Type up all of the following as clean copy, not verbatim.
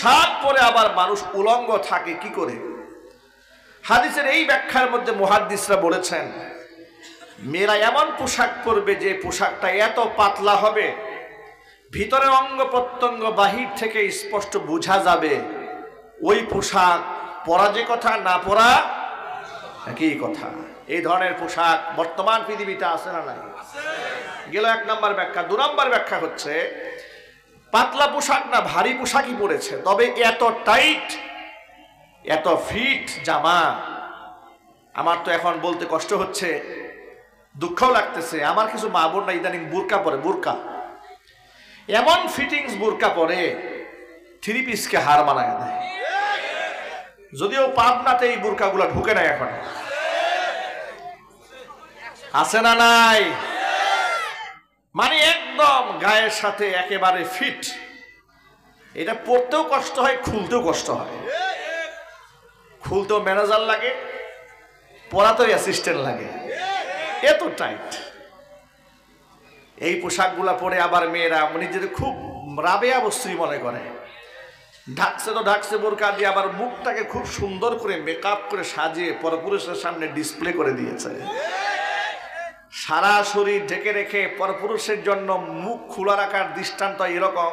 পোশাক পরে আবার মানুষ উলঙ্গ থাকে কি করে? হাদিসের এই ব্যাখ্যার মধ্যে মুহাদ্দিসরা বলেছেন, মেয়েরা এমন পোশাক পরবে যে পোশাকটা এত পাতলা হবে, ভিতরের অঙ্গ প্রত্যঙ্গ বাহির থেকে স্পষ্ট বোঝা যাবে। ওই পোশাক পরা যে কথা, না পরা একই কথা। এই ধরনের পোশাক বর্তমান পৃথিবীতে আছে না নাই? গেল এক নম্বর ব্যাখ্যা। দু নম্বর ব্যাখ্যা হচ্ছে, পাতলা পোশাক না ভারী পোশাকই পরেছে, তবে এত টাইট এত ফিট জামা। আমার তো এখন বলতে কষ্ট হচ্ছে, দুঃখও লাগতেছে। আমার কিছু মা বোন না ইদানিং বুরকা পরে, বুরকা এমন ফিটিংস বুরকা পরে থ্রি পিসকে হার মানায় দেয়। যদিও পাবনাতে এই বুরকাগুলো ঢুকে নাই এখন, আছে না নাই? মানে একদম গায়ের সাথে একেবারে ফিট। এটা পরতেও কষ্ট হয়, খুলতেও কষ্ট হয়। খুলতেও ম্যানেজার লাগে, পরাতেও অ্যাসিস্ট্যান্ট লাগে, এত টাইট। এই পোশাকগুলা পরে আবার মেয়েরা নিজেদের খুব রাবেয়া বস্ত্রী মনে করে। ঢাকছে তো ঢাকছে বোরকা দিয়ে, আবার মুখটাকে খুব সুন্দর করে মেকআপ করে সাজিয়ে পরপুরুষের সামনে ডিসপ্লে করে দিয়েছে। সারা শরীর ঢেকে রেখে পরপুরুষের জন্য মুখ খোলা রাখার দৃষ্টান্ত এরকম,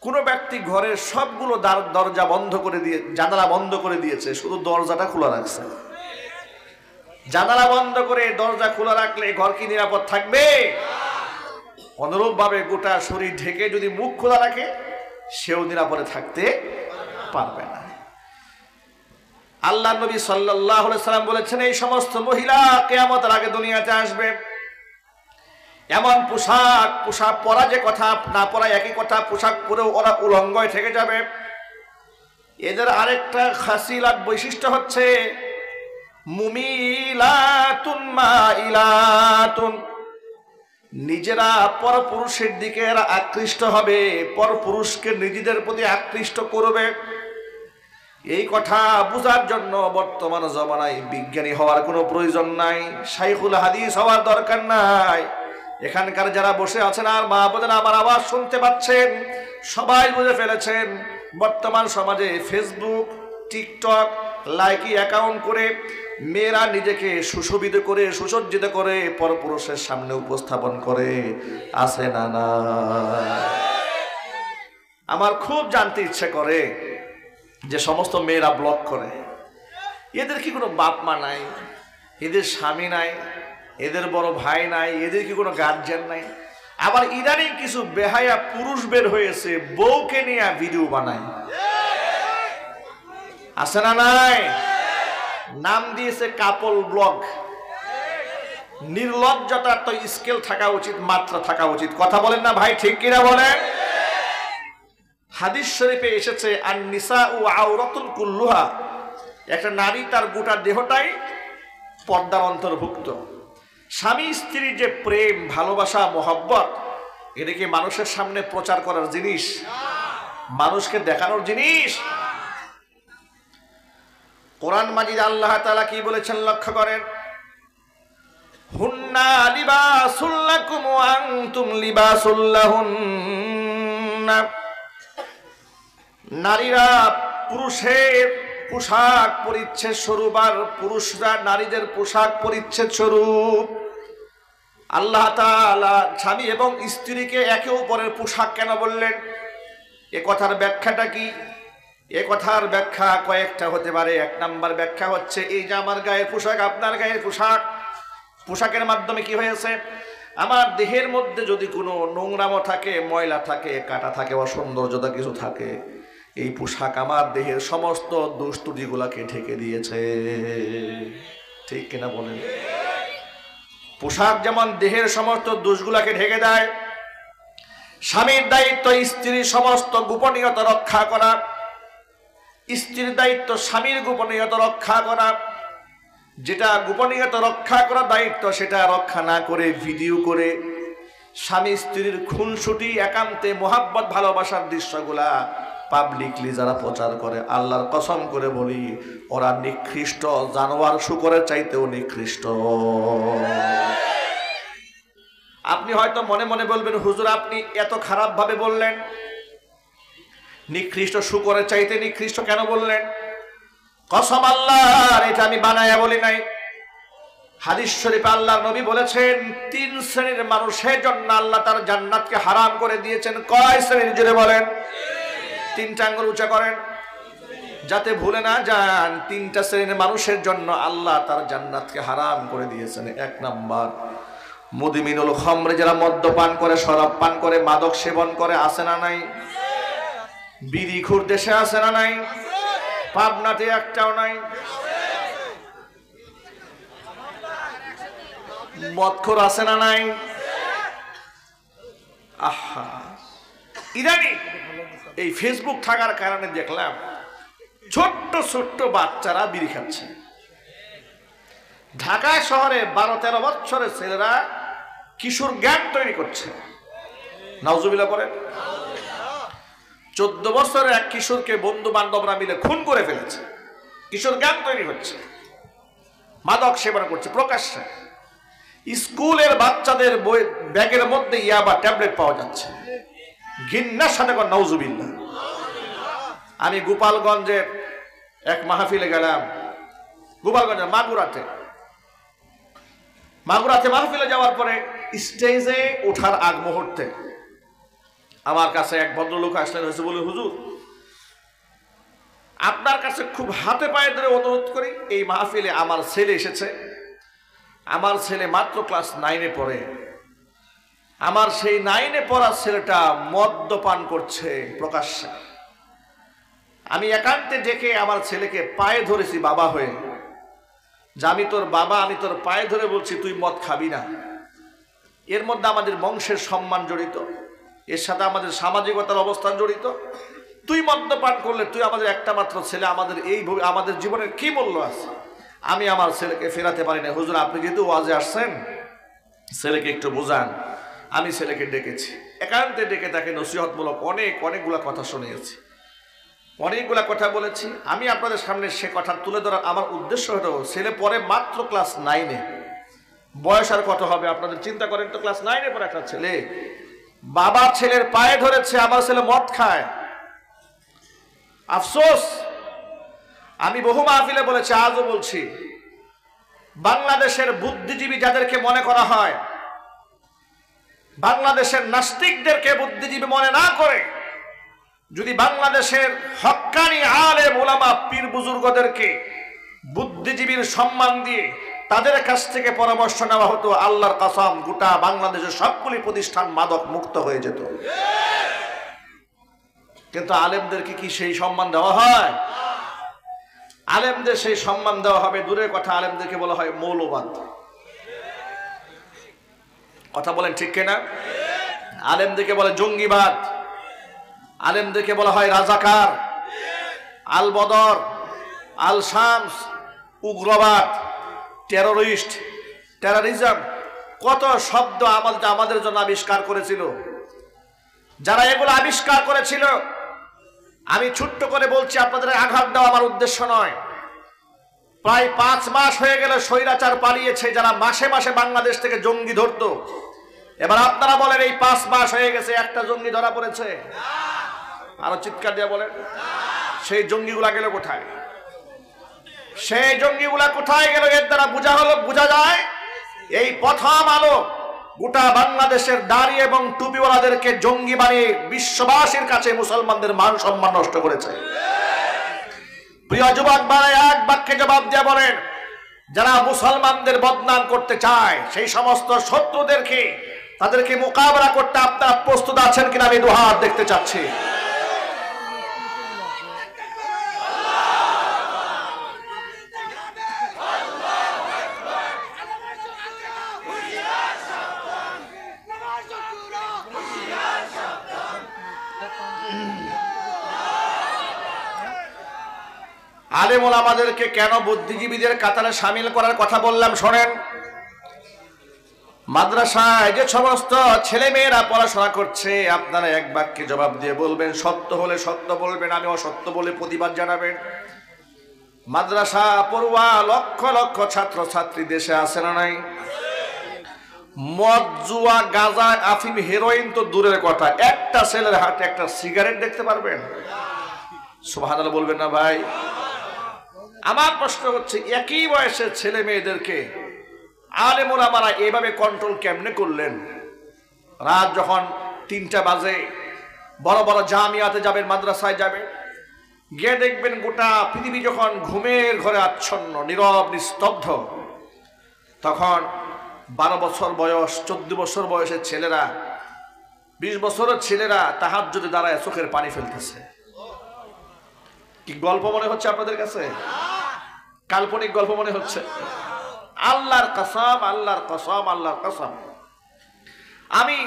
কোনো ব্যক্তি ঘরের সবগুলো দরজা বন্ধ করে দিয়ে, জানালা বন্ধ করে দিয়েছে, শুধু দরজাটা খোলা রাখছে। জানালা বন্ধ করে দরজা খোলা রাখলে ঘর কি নিরাপদ থাকবে? অনুরূপ ভাবে গোটা শরীর ঢেকে যদি মুখ খোলা রাখে, সেও নিরাপদে থাকতে পারবে না। আল্লাহ নবী সাল্লাল্লাহু আলাইহি সাল্লাম বলেছেন, এই সমস্ত মহিলা কিয়ামতের আগে দুনিয়াতে আসবে। এমন পোশাক পরা যে কথা, না পরা একই কথা, পোশাক পরেও ওরা উলঙ্গয় থেকে যাবে। এদের আরেকটা খাসিলাত বৈশিষ্ট্য হচ্ছে মুমিলাতুন মাইলাতুন, নিজেরা পরপুরুষের দিকে এরা আকৃষ্ট হবে, পরপুরুষকে নিজেদের প্রতি আকৃষ্ট করবে। এই কথা বোঝার জন্য বর্তমান জমানায় বিজ্ঞানী হওয়ার কোনো প্রয়োজন নাই, শাইখুল হাদিস হওয়ার দরকার নাই। এখানকার যারা বসে আছেন আর মা বোনেরা আমার আওয়াজ শুনতে পাচ্ছেন, সবাই বুঝে ফেলেছেন বর্তমান সমাজে ফেসবুক, টিকটক, লাইকি অ্যাকাউন্ট করে মেয়েরা নিজেকে সুশোভিত করে, সুসজ্জিত করে পরপুরুষের সামনে উপস্থাপন করে, আছে না না? আমার খুব জানতে ইচ্ছে করে যে সমস্ত মেয়েরা ব্লগ করে, এদের কি কোনো বাপ মা নাই? এদের স্বামী নাই? এদের বড় ভাই নাই? এদের কি কোনো গার্জিয়ান নাই? আবার ইদানিং কিছু বেহায়া পুরুষ বের হয়েছে, বউকে নিয়ে ভিডিও বানায়, আছে না নাই? নাম দিয়েছে কাপল ব্লগ। নির্লজ্জতার তো স্কেল থাকা উচিত, মাত্রা থাকা উচিত। কথা বলেন না ভাই, ঠিক কিনা বলেন? হাদিস শরীফে এসেছে, আন-নিসাউ আওরাতুন কুল্লুহা, একটা নারী তার গোটা দেহটাই পর্দার অন্তর্ভুক্ত। স্বামী স্ত্রীর যে প্রেম, ভালোবাসা, মহব্বত, এটা কি মানুষের সামনে প্রচার করার জিনিস? মানুষকে দেখানোর জিনিস? কোরআন মাজিদ আল্লাহ তাআলা কি বলেছেন লক্ষ্য করেন, হুন্না লিবাসুল লাকুম ওয়া আনতুম লিবাসুল লাহুন্না, নারীরা পুরুষের পোশাক পরিচ্ছেদ স্বরূপ আর পুরুষরা নারীদের পোশাক পরিচ্ছেদ স্বরূপ। আল্লাহ তাআলা স্বামী এবং স্ত্রীকে একে অপরের পোশাক কেন বললেন? এ কথার ব্যাখ্যাটা কি? এ কথার ব্যাখ্যা কয়েকটা হতে পারে। এক নাম্বার ব্যাখ্যা হচ্ছে, এই যে আমার গায়ের পোশাক, আপনার গায়ের পোশাক, পোশাকের মাধ্যমে কি হয়েছে, আমার দেহের মধ্যে যদি কোনো নোংরামো থাকে, ময়লা থাকে, কাটা থাকে, অসৌন্দর্যতা কিছু থাকে, এই পোশাক আমার দেহের সমস্ত দোষ ত্রুটিগুলাকে ঢেকে দিয়েছে। ঠিক কিনা বলেন? পোশাক যেমন দেহের সমস্ত দোষগুলাকে ঢেকে দেয়, স্বামীর দায়িত্ব স্ত্রীর সমস্ত গোপনীয়তা রক্ষা করা, স্ত্রীর দায়িত্ব স্বামীর গোপনীয়তা রক্ষা করা। যেটা গোপনীয়তা রক্ষা করা দায়িত্ব, সেটা রক্ষা না করে ভিডিও করে স্বামী স্ত্রীর খুনসুটি, একান্তে মোহাব্বত, ভালোবাসার দৃশ্যগুলা পাবলিকলি যারা প্রচার করে, আল্লাহর কসম করে বলি, ওরা নিকৃষ্ট, জানোয়ার শুকরের চাইতেও নিকৃষ্ট। আপনি হয়তো মনে মনে বলবেন, হুজুর আপনি এত খারাপ ভাবে বললেন। নিকৃষ্ট শূকরের চাইতে নিকৃষ্ট কেন বললেন? কসম আল্লাহর, এটা আমি বানায়া বলি নাই। হাদিস শরীফে আল্লাহর নবী বলেছেন 3 শ্রেণীর মানুষের জন্য আল্লাহ তার জান্নাতকে হারাম করে দিয়েছেন। কয় শ্রেণীর? জোরে বলেন। 3টা আঙ্গুল উঁচা করেন যাতে ভুলে না যান। 3টা শ্রেণীর মানুষের জন্য আল্লাহ তার জান্নাতকে হারাম করে দিয়েছেন। 1 নাম্বার মুদমিনুল খামর, যারা মদ্যপান করে, শরাব পান করে, মাদক সেবন করে, আছে না নাই? বিড়িখোর দেশে আছে না নাই? পাবনাতে একটাও নাই। মদখোর আছে না নাই? আহা, ইদানি এই ফেসবুক থাকার কারণে দেখলাম ছোট্ট ছোট্ট বাচ্চারা বিড়ি খাচ্ছে। ঢাকা শহরে 12-13 বছরের ছেলেরা কিশোর গ্যাং তৈরি করছে। নাউজুবিল্লাহ পড়েন। 14 বছরের এক কিশোরকে বন্ধু বান্ধবরা মিলে খুন করে ফেলেছে। কিশোর গ্যাং তৈরি হচ্ছে, মাদক সেবন করছে প্রকাশ্যে। স্কুলের বাচ্চাদের ব্যাগের মধ্যে ইয়াবা ট্যাবলেট পাওয়া যাচ্ছে। ঘৃণার সাথে কর নাউজুবিল্লাহ। আমি গোপালগঞ্জের এক মাহফিলে গেলাম, গোপালগঞ্জের মাগুরাতে মাহফিলে যাওয়ার পরে স্টেজে ওঠার আগ মুহূর্তে আমার কাছে এক ভদ্রলোক আসলেন, হয়েছে বলে, হুজুর আপনার কাছে খুব হাতে পায়ে ধরে অনুরোধ করি, এই মাহফিলে আমার ছেলে এসেছে। আমার ছেলে মাত্র ক্লাস 9-এ পড়ে। আমার সেই 9-এ পড়া ছেলেটা মদ্যপান করছে প্রকাশ্যে। আমি একান্তে ডেকে আমার ছেলেকে পায়ে ধরেছি বাবা হয়ে, যে আমি তোর বাবা, আমি তোর পায়ে ধরে বলছি তুই মদ খাবি না। এর মধ্যে আমাদের বংশের সম্মান জড়িত, এর সাথে আমাদের সামাজিকতার অবস্থান জড়িত। তুই মদ্যপান করলে তুই আমাদের একটা মাত্র ছেলে, আমাদের জীবনের কি মূল্য আছে? আমি আমার ছেলেকে ফেরাতে পারি না। হুজুর আপনি যেহেতু ওয়াজে আসছেন, ছেলেকে একটু বোঝান। আমি ছেলেকে ডেকেছি, একান্তে ডেকে তাকে নসিহতমূলক অনেকগুলা কথা শুনিয়েছি, অনেকগুলা কথা বলেছি। আমি আপনাদের সামনে সে কথা তুলে ধরার আমার উদ্দেশ্য হলো, ছেলে পরে মাত্র ক্লাস 9-এ, বয়স আর কত হবে আপনাদের চিন্তা করেন তো। ক্লাস 9-এ পরে একটা ছেলে বাবা ছেলের পায়ে ধরেছে, আমার ছেলে মদ খায়। আফসোস, আমি বহু মাহফিলে বলেছি, আজও বলছি, বাংলাদেশের বুদ্ধিজীবী যাদেরকে মনে করা হয়, বাংলাদেশের নাস্তিকদেরকে বুদ্ধিজীবী মনে না করে যদি বাংলাদেশের হক্কানি আলেম ওলামা পীর বুজুর্গদেরকে বুদ্ধিজীবীর সম্মান দিয়ে তাদের কাছ থেকে পরামর্শ নেওয়া হতো, আল্লাহর কসম গোটা বাংলাদেশের সবগুলি প্রতিষ্ঠান মাদক মুক্ত হয়ে যেত। কিন্তু আলেমদেরকে কি সেই সম্মান দেওয়া হয়? আলেমদের সেই সম্মান দেওয়া হবে দূরের কথা, আলেমদেরকে বলা হয় মৌলবাদ। কথা বলেন ঠিক কিনা? আলেমদেরকে বলে জঙ্গিবাদ, আলেমদেরকে বলা হয় রাজাকার, আল বদর, আল শামস, উগ্রবাদ, টেরোরিস্ট, টেরোরিজম, কত শব্দ আমাদের জন্য আবিষ্কার করেছিল। যারা এগুলো আবিষ্কার করেছিল, আমি ছোট্ট করে বলছি, আপনাদের আঘাত দেওয়া আমার উদ্দেশ্য নয়। প্রায় 5 মাস হয়ে গেল স্বৈরাচার পালিয়েছে, যারা মাসে মাসে বাংলাদেশ থেকে জঙ্গি ধরত। এবার আপনারা বলেন, এই 5 মাস হয়ে গেছে একটা জঙ্গি ধরা পড়েছে? আরো চিৎকার দিয়ে বলেন, সেই জঙ্গিগুলা গেল কোথায়? সেই জঙ্গিগুলা কোথায় গেল? এর দ্বারা বোঝা যায় এই প্রথম আলো গোটা বাংলাদেশের দাড়ি এবং টুপিওয়ালাদেরকে জঙ্গি বানিয়ে বিশ্ববাসীর কাছে মুসলমানদের মান সম্মান নষ্ট করেছে। প্রিয় যুবক ভাই, এক বাক্যে জবাব দিয়ে বলেন, যারা মুসলমানদের বদনাম করতে চায় সেই সমস্ত শত্রুদেরকে, তাদেরকে মোকাবেলা করতে আপনারা প্রস্তুত আছেন কিনা আমি দুহাত দেখতে চাচ্ছি। আলেম ওলামাদেরকে কেন বুদ্ধিজীবীদের কাতারে শামিল করার কথা বললাম শোনেন। মাদ্রাসায় যে সমস্ত ছেলে মেয়েরা পড়াশোনা করছে, আপনারা এক বাক্যে জবাব দিয়ে বলবেন, সত্য হলে সত্য বলবেন, আমি অসত্য বলে প্রতিবাদ জানাবেন। মাদ্রাসা পড়ুয়া লক্ষ লক্ষ ছাত্র ছাত্রী দেশে আছে না নাই? মদ, জুয়া, গাঁজা, আফিম, হেরোইন তো দূরের কথা, একটা ছেলের হাতে একটা সিগারেট দেখতে পারবেন? সুবহানাল্লাহ বলবেন না ভাই? আমার প্রশ্ন হচ্ছে, একই বয়সের ছেলে মেয়েদেরকে আলেম ওলামারা এইভাবে কন্ট্রোল কেমনে করলেন? রাত যখন 3টা বাজে বড় বড় জামিয়াতে যাবেন, মাদ্রাসায় যাবেন, গিয়ে দেখবেন গোটা পৃথিবী যখন ঘুমের ঘরে আচ্ছন্ন, নীরব, নিস্তব্ধ, তখন 12 বছর বয়স, 14 বছর বয়সের ছেলেরা, 20 বছরের ছেলেরা তাহাজ্জুদে দাঁড়ায় চোখের পানি ফেলতেছে। কি গল্প মনে হচ্ছে আপনাদের কাছে? কাল্পনিক গল্প মনে হচ্ছে? আল্লাহর কসম, আল্লাহর কসম, আল্লাহর কসম, আমি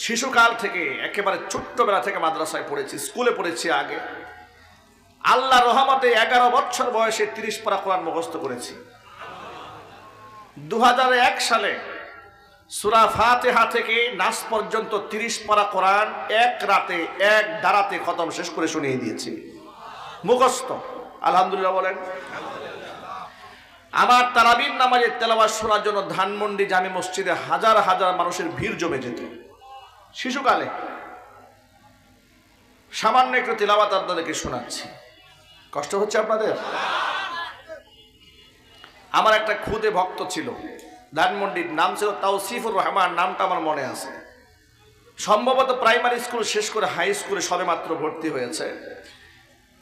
শিশুকাল থেকে, একেবারে ছোট্টবেলা থেকে মাদ্রাসায় পড়েছি, স্কুলে পড়েছি আগে। আল্লাহর রহমতে 11 বছর বয়সে 30 পারা কোরআন মুখস্থ করেছি। 2001 সালে সূরা ফাতিহা থেকে নাস পর্যন্ত 30 পারা কোরআন এক রাতে, এক দাঁড়াতে খতম শেষ করে শুনিয়ে দিয়েছি, মুখস্থ। আলহামদুলিল্লাহ বলেন। আমার তারাবির নামাজের তেলাওয়াত শোনার জন্য ধানমন্ডি জামে মসজিদে হাজার হাজার মানুষের ভিড় জমে যেত শিশুকালে। সামান্য একটু তেলাওয়াত আপনাদেরকে শোনাচ্ছি, কষ্ট হচ্ছে আপনাদের? আমার একটা খুদে ভক্ত ছিল ধানমন্ডির, নাম ছিল তাওসিফুর রহমান, নামটা আমার মনে আছে। সম্ভবত প্রাইমারি স্কুল শেষ করে হাই স্কুলে সবেমাত্র ভর্তি হয়েছে।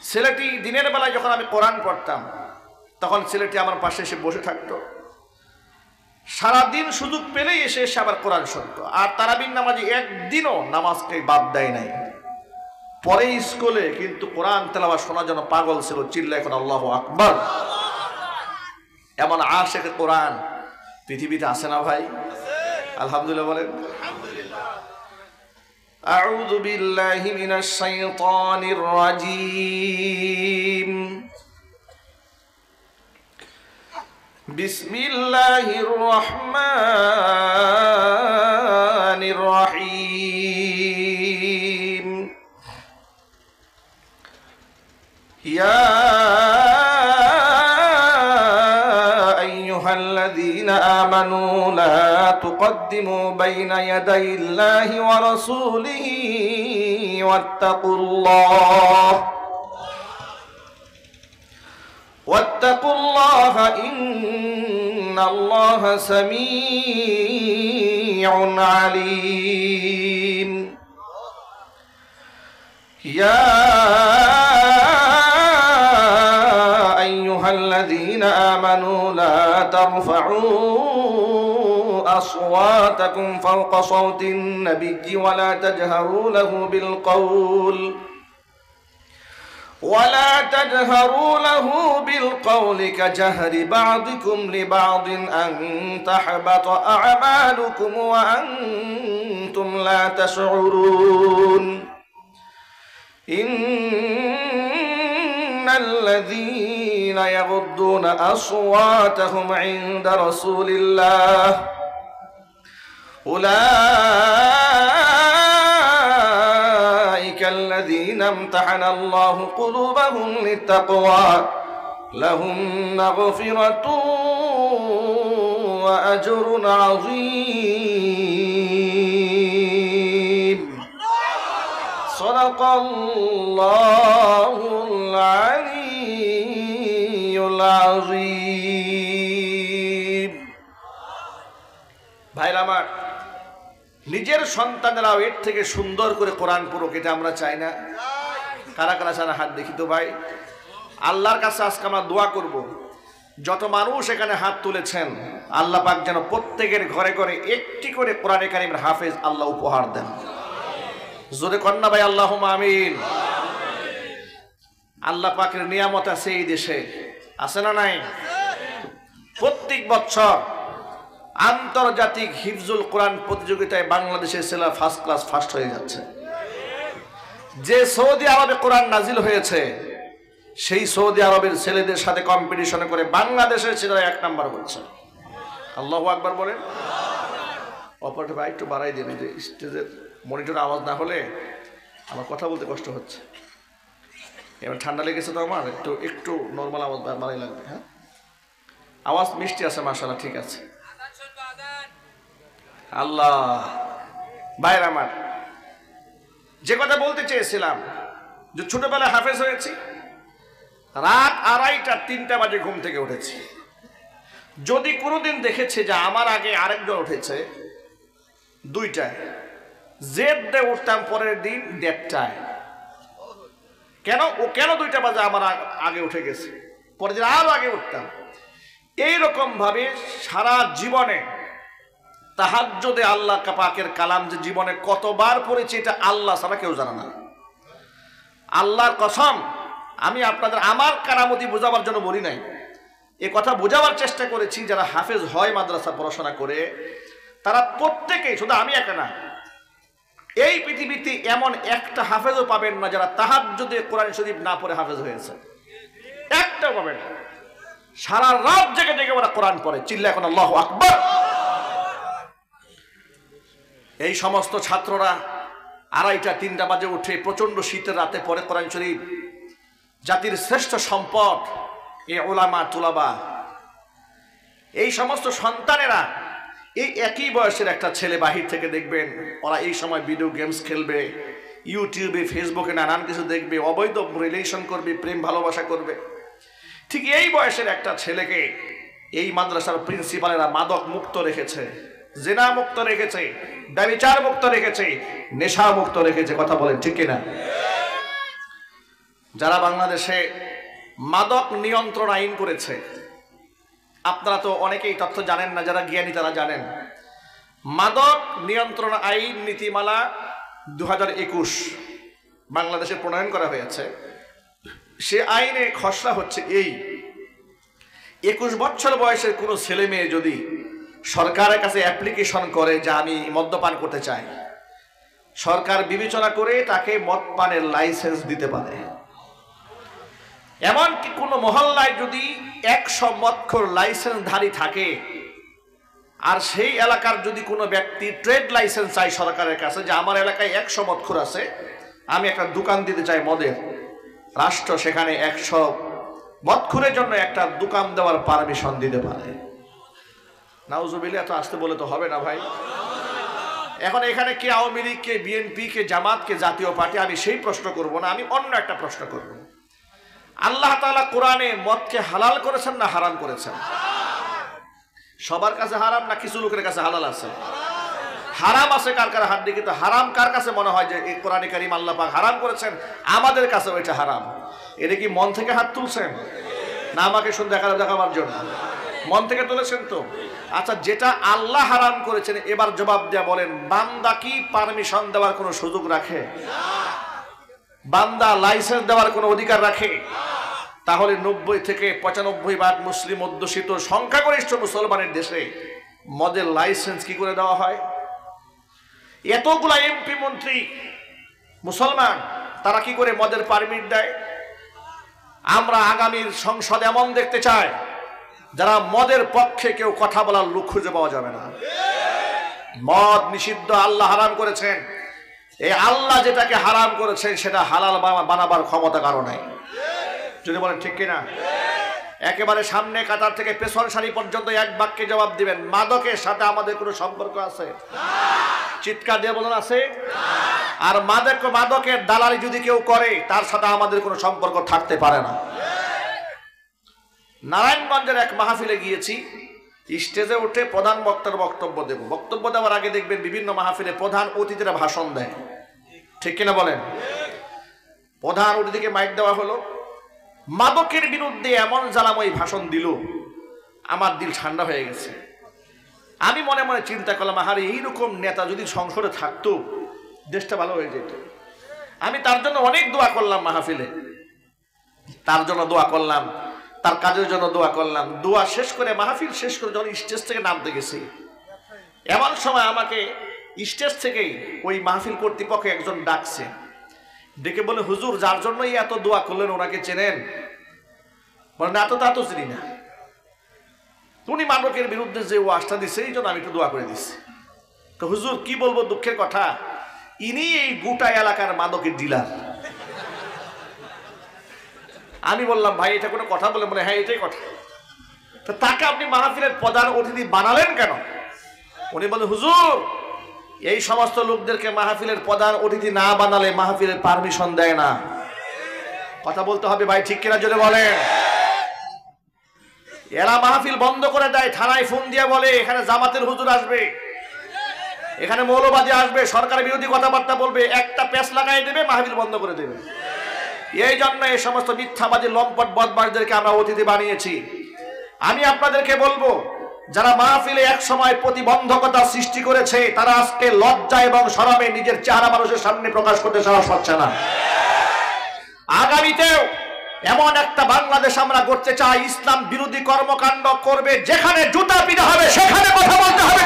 ছেলেটি দিনের বেলায় যখন আমি কোরআন পড়তাম, তখন ছেলেটি আমার পাশে এসে বসে থাকতো। সারাদিন সুযোগ পেলেই এসে আবার কোরআন শুনতো। আর তারাবির নামাজে একদিনও নামাজকে বাদ দেয় নাই। পরে স্কুলে কিন্তু কোরআন তেলাওয়াত শোনার জন্য পাগল ছিল, চিল্লা এখন আল্লাহু আকবার। এমন আশিক কোরআন পৃথিবীতে আছে না ভাই? আলহামদুলিল্লাহ বলেন। আউযু বিল্লাহি মিনাশ শাইতানির রাজীম। বিসমিল্লাহির রহমানির রহিম। ইয়া আইয়ুহাল্লাযীনা আমানু লা তুকদ্দিমু বাইনা ইয়াদাইল্লাহি ওয়া রাসূলিহি ওয়াত্তাকুল্লাহ واتقوا الله إن الله سميع عليم يا أيها الذين آمنوا لا ترفعوا أصواتكم فوق صوت النبي ولا تجهروا له بالقول كجهر بعضكم لبعض أن تحبط أعمالكم وأنتم لا تشعرون إن الذين يغضون أصواتهم عند رسول الله أولئك الذين امتحن الله قلوبهم للتقوى لهم مغفرة وأجر عظيم صدق الله العلي العظيم ভাইরা আমার, নিজের সন্তানেরাও এর থেকে সুন্দর করে কোরআন পড়ুক, এটা আমরা চাই না? কারা কারা চান? হাত দেখি তো ভাই। আল্লাহর কাছে আজকে আমরা দোয়া করব, যত মানুষ এখানে হাত তুলেছেন, আল্লাহ পাক যেন প্রত্যেকের ঘরে ঘরে একটি করে কোরআনে কারিমের হাফেজ আল্লাহ উপহার দেন। জোরে কন্যা ভাই আল্লাহুম্মা আমিন। আল্লাহ পাকের নিয়ামত আছে এই দেশে, আছে না নাই? প্রত্যেক বছর আন্তর্জাতিক হিফজুল কোরআন প্রতিযোগিতায় বাংলাদেশের ছেলেরা ফার্স্ট হয়ে যাচ্ছে। যে সৌদি আরবে কোরআন নাজিল হয়েছে, সেই সৌদি আরবের ছেলেদের সাথে কম্পিটিশন করে বাংলাদেশের ছেলেরা 1 নাম্বার হচ্ছে। আল্লাহু আকবার বলেন। অপারেটর ভাই একটু বাড়াই দিন, যে স্টেজের মনিটর আওয়াজ না হলে আমার কথা বলতে কষ্ট হচ্ছে। এবার ঠান্ডা লেগেছে তো আমার, একটু নর্মাল আওয়াজ বাড়াই লাগবে। হ্যাঁ, আওয়াজ মিষ্টি আছে মাশাআল্লাহ, ঠিক আছে। আল্লাহ ভাইরা আমার, যে কথা বলতে চেয়েছিলাম যে ছোটবেলায় হাফেজ হয়েছি, রাত 2:30 3টা বাজে ঘুম থেকে উঠেছি। যদি কোনোদিন দেখেছে যে আমার আগে আরেকজন উঠেছে 2টায়, জেদ দিয়ে উঠতাম পরের দিন 1:30টায়। কেন 2টা বাজে আমার আগে উঠে গেছে, পরের দিন আরো আগে উঠতাম। এইরকম ভাবে সারা জীবনে তাহাজ্জুদে আল্লাহ পাকের কালাম যে জীবনে কতবার পড়েছি এটা আল্লাহ ছাড়া কেউ জানে না। আল্লাহর কসম, আমি আপনাদের আমার কারামতি বোঝাবার জন্য বলি নাই, এ কথা বোঝাবার চেষ্টা করেছি। যারা হাফেজ হয় মাদ্রাসা পড়াশোনা করে, তারা প্রত্যেকেই, শুধু আমি একা না, এই পৃথিবীতে এমন একটা হাফেজও পাবেন না যারা তাহাজ্জুদে কোরআন শরীফ না পড়ে হাফেজ হয়েছে, একটাও পাবেন না। সারা রাত জেগে জেগে ওরা কোরআন পড়ে, চিল্লা এখন আল্লাহু আকবার। এই সমস্ত ছাত্ররা 2:30 3টা বাজে উঠে প্রচন্ড শীতের রাতে পড়ে কোরআন শরীফ। জাতির শ্রেষ্ঠ সম্পদ এই উলামা তুলাবা। এই সমস্ত সন্তানেরা, এই একই বয়সের একটা ছেলে বাহির থেকে দেখবেন, ওরা এই সময় ভিডিও গেমস খেলবে, ইউটিউবে ফেসবুকে নানান কিছু দেখবে, অবৈধ রিলেশন করবে, প্রেম ভালোবাসা করবে। ঠিক এই বয়সের একটা ছেলেকে এই মাদ্রাসার প্রিন্সিপালেরা মাদক মুক্ত রেখেছে, জিনা মুক্ত রেখেছে, ব্যভিচার মুক্ত রেখেছে, নেশা মুক্ত রেখেছে। কথা বলেন ঠিক কিনা? যারা বাংলাদেশে মাদক নিয়ন্ত্রণ আইন করেছে, আপনারা তো অনেকেই তথ্য জানেন না, যারা জ্ঞানী তারা জানেন। মাদক নিয়ন্ত্রণ আইন নীতিমালা 2021 বাংলাদেশে প্রণয়ন করা হয়েছে। সে আইনে খসড়া হচ্ছে এই, 21 বছর বয়সের কোনো ছেলে মেয়ে যদি সরকারের কাছে অ্যাপ্লিকেশন করে যে আমি মদ্যপান করতে চাই, সরকার বিবেচনা করে তাকে মদ পানের লাইসেন্স দিতে পারে। এমনকি কোনো মহল্লায় যদি 100 মদখোর লাইসেন্সধারী থাকে, আর সেই এলাকার যদি কোনো ব্যক্তি ট্রেড লাইসেন্স চায় সরকারের কাছে যে আমার এলাকায় 100 মদখোর আছে, আমি একটা দোকান দিতে চাই মদের, রাষ্ট্র সেখানে 100 মদখোরের জন্য একটা দোকান দেওয়ার পারমিশন দিতে পারে। নাউজুবিল্লাহ, এত আসতে বলে তো হবে না ভাই। এখন এখানে কে আওয়ামী লীগ, কে বিএনপি, কে জামাত, কে জাতীয় পার্টি, আমি সেই প্রশ্ন করব না, আমি অন্য একটা প্রশ্ন করব। আল্লাহ তাআলা কোরআনে মদকে হালাল করেছেন না হারাম করেছেন? সবার কাছে হারাম না কিছু লোকের কাছে হালাল আছে? হারাম আছে কার কার হাত দিয়ে, কিন্তু হারাম কার কাছে মনে হয় যে এই কোরআনে কারীম আল্লাহ পাক হারাম করেছেন, আমাদের কাছে ওইটা হারাম। এটা কি মন থেকে হাত তুলছেন না আমাকে শুনে দেখাবার জন্য? মন থেকে তুলেছেন তো? আচ্ছা, যেটা আল্লাহ হারাম করেছেন এবার জবাব দেয়া বলেন, বান্দা কি পারমিশন দেওয়ার কোনো সুযোগ রাখে? বান্দা লাইসেন্স দেওয়ার কোনো অধিকার রাখে? তাহলে 90 থেকে 95% মুসলিম অধ্যুষিত সংখ্যাগরিষ্ঠ মুসলমানের দেশে মদের লাইসেন্স কি করে দেওয়া হয়? এতগুলা এমপি মন্ত্রী মুসলমান, তারা কি করে মদের পারমিট দেয়? আমরা আগামীর সংসদ এমন দেখতে চাই যারা মদের পক্ষে কেউ কথা বলার লোক খুঁজে পাওয়া যাবে না। মদ নিষিদ্ধ, আল্লাহ হারাম করেছেন। এই আল্লাহ যেটাকে হারাম করেছেন সেটা হালাল বানাবার ক্ষমতা কারো নাই। যদি বলেন ঠিক কিনা? একেবারে সামনে কাতার থেকে পেছন সারি পর্যন্ত এক বাক্যে জবাব দিবেন, মাদকের সাথে আমাদের কোনো সম্পর্ক আছে? চিৎকার দিয়ে বলেন আছে? আর মাদকের দালালি যদি কেউ করে তার সাথে আমাদের কোনো সম্পর্ক থাকতে পারে না। নারায়ণগঞ্জের এক মাহফিলে গিয়েছি, স্টেজে উঠে প্রধান বক্তার বক্তব্য দেব। বক্তব্য দেওয়ার আগে দেখবেন বিভিন্ন মাহফিলে প্রধান অতিথিরা ভাষণ দেয়, ঠিক কিনা বলেন? প্রধান অতিথিকে মাইক দেওয়া হলো, মাদকের বিরুদ্ধে এমন জ্বালাময়ী ভাষণ দিল, আমার দিল ঠান্ডা হয়ে গেছে। আমি মনে মনে চিন্তা করলাম, আহারে এইরকম নেতা যদি সংসদে থাকতো দেশটা ভালো হয়ে যেত। আমি তার জন্য অনেক দোয়া করলাম মাহফিলে, তার জন্য দোয়া করলাম, তার কাজের জন্য দোয়া করলাম। দোয়া শেষ করে মাহফিল শেষ করে যখন স্টেজ থেকে নামতে গেছি, এমন সময় আমাকে স্টেজ থেকেই ওই মাহফিল কর্তৃপক্ষ একজন ডাকছে, ডেকে বলে, হুজুর যার জন্যই এত দোয়া করলেন ওনাকে চেনেন? বলেন এত তা তো চিনি না, উনি মাদকের বিরুদ্ধে যে ওয়াজটা দিছে এই জন্য আমি একটু দোয়া করে দিচ্ছি। তো হুজুর কি বলবো, দুঃখের কথা, ইনি এই গোটা এলাকার মাদকের ডিলার। আমি বললাম, ভাই এটা কোনো কথা? বলে হ্যাঁ এটাই কথা। তো তাকে আপনি মাহফিলের প্রধান অতিথি বানালেন কেন? উনি বলে, হুজুর এই সমস্ত লোকদেরকে মাহফিলের প্রধান অতিথি না বানালে মাহফিলের পারমিশন দেয় না। কথা বলতে হবে ভাই, ঠিক কিনা জোরে বলেন। এরা মাহফিল বন্ধ করে দেয়, থানায় ফোন দিয়ে বলে এখানে জামাতের হুজুর আসবে, এখানে মৌলবাদী আসবে, সরকার বিরোধী কথাবার্তা বলবে, একটা প্যাচ লাগাই দেবে, মাহফিল বন্ধ করে দেবে। এই জন্য এই সমস্ত মিথ্যাবাদী লম্পট বদমাশদেরকে আমরা অতিথি বানিয়েছি। আমি আপনাদেরকে বলবো, যারা মাহফিলে এক সময় প্রতিবন্ধকতা সৃষ্টি করেছে তারা আজকে লজ্জা এবং শরমে নিজের চেহারা মানুষের সামনে প্রকাশ করতে সাহস পাচ্ছে না। আগামীতেও এমন একটা বাংলাদেশ আমরা গড়তে চাই, ইসলাম বিরোধী কর্মকাণ্ড করবে, যেখানে জুতা পিটা হবে সেখানে কথা বলতে হবে।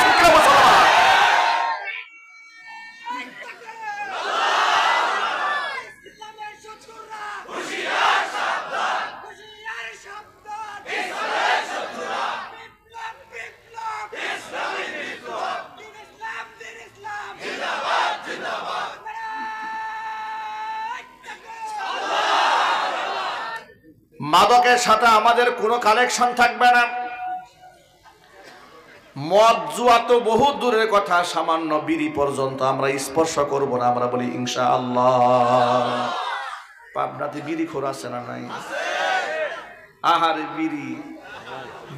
মাদকের সাথে আমাদের কোনো কানেকশন থাকবে না। মদ জুয়া তো বহু দূরের কথা, সামান্য বিড়ি পর্যন্ত আমরা স্পর্শ করব না। আমরা বলি ইনশাআল্লাহ। পাবনাতে বিড়ি খোর আছে না নাই? আহারে বিড়ি,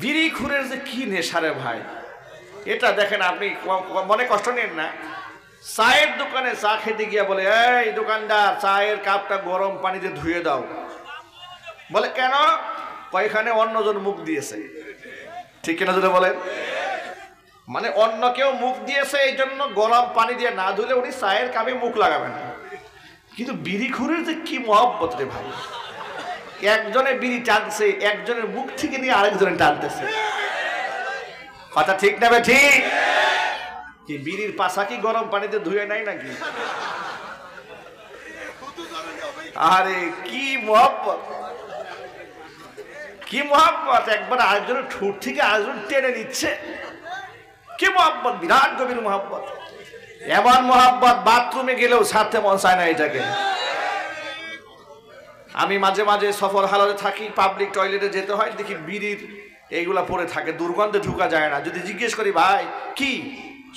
বিড়ি খুরের যে কি নেশারে ভাই, এটা দেখেন আপনি, মনে কষ্ট নেন না। চায়ের দোকানে চা খেতে গিয়ে বলে, এই দোকানদার চায়ের কাপটা গরম পানিতে ধুয়ে দাও। বলে কেন? এখানে অন্যজন মুখ দিয়েছে। ঠিক কিনা যদি বলেন, মানে অন্য কেউ মুখ দিয়েছে এই জন্য গরম পানি দিয়ে না ধুলে উনি চায়ের কাপে মুখ লাগাবেন। কিন্তু বিড়ি খুরের যে কি মহব্বত রে ভাই, একজনে বিড়ি টানছে, একজনের মুখ থেকে নিয়ে আরেকজনে টানতেছে। কথা ঠিক না বে ঠিক? কি বিড়ির পাশা কি গরম পানিতে ধুয়ে নাই নাকি? আরে কি মহব্বত, কি মহব্বত! একবার আরেকজনের ঠোঁট থেকে আরেকজন টেনে নিচ্ছে, কি মহব্বত, বিরাট গভীর মহব্বত। এমন মহব্বত বাথরুমে গেলেও ছাড়তে মন চায় না এটাকে। আমি মাঝে মাঝে সফর হালতে থাকি, পাবলিক টয়লেটে যেতে হয়, দেখি বিড়ির এইগুলা পড়ে থাকে, দুর্গন্ধে ঢুকা যায় না। যদি জিজ্ঞেস করি ভাই কি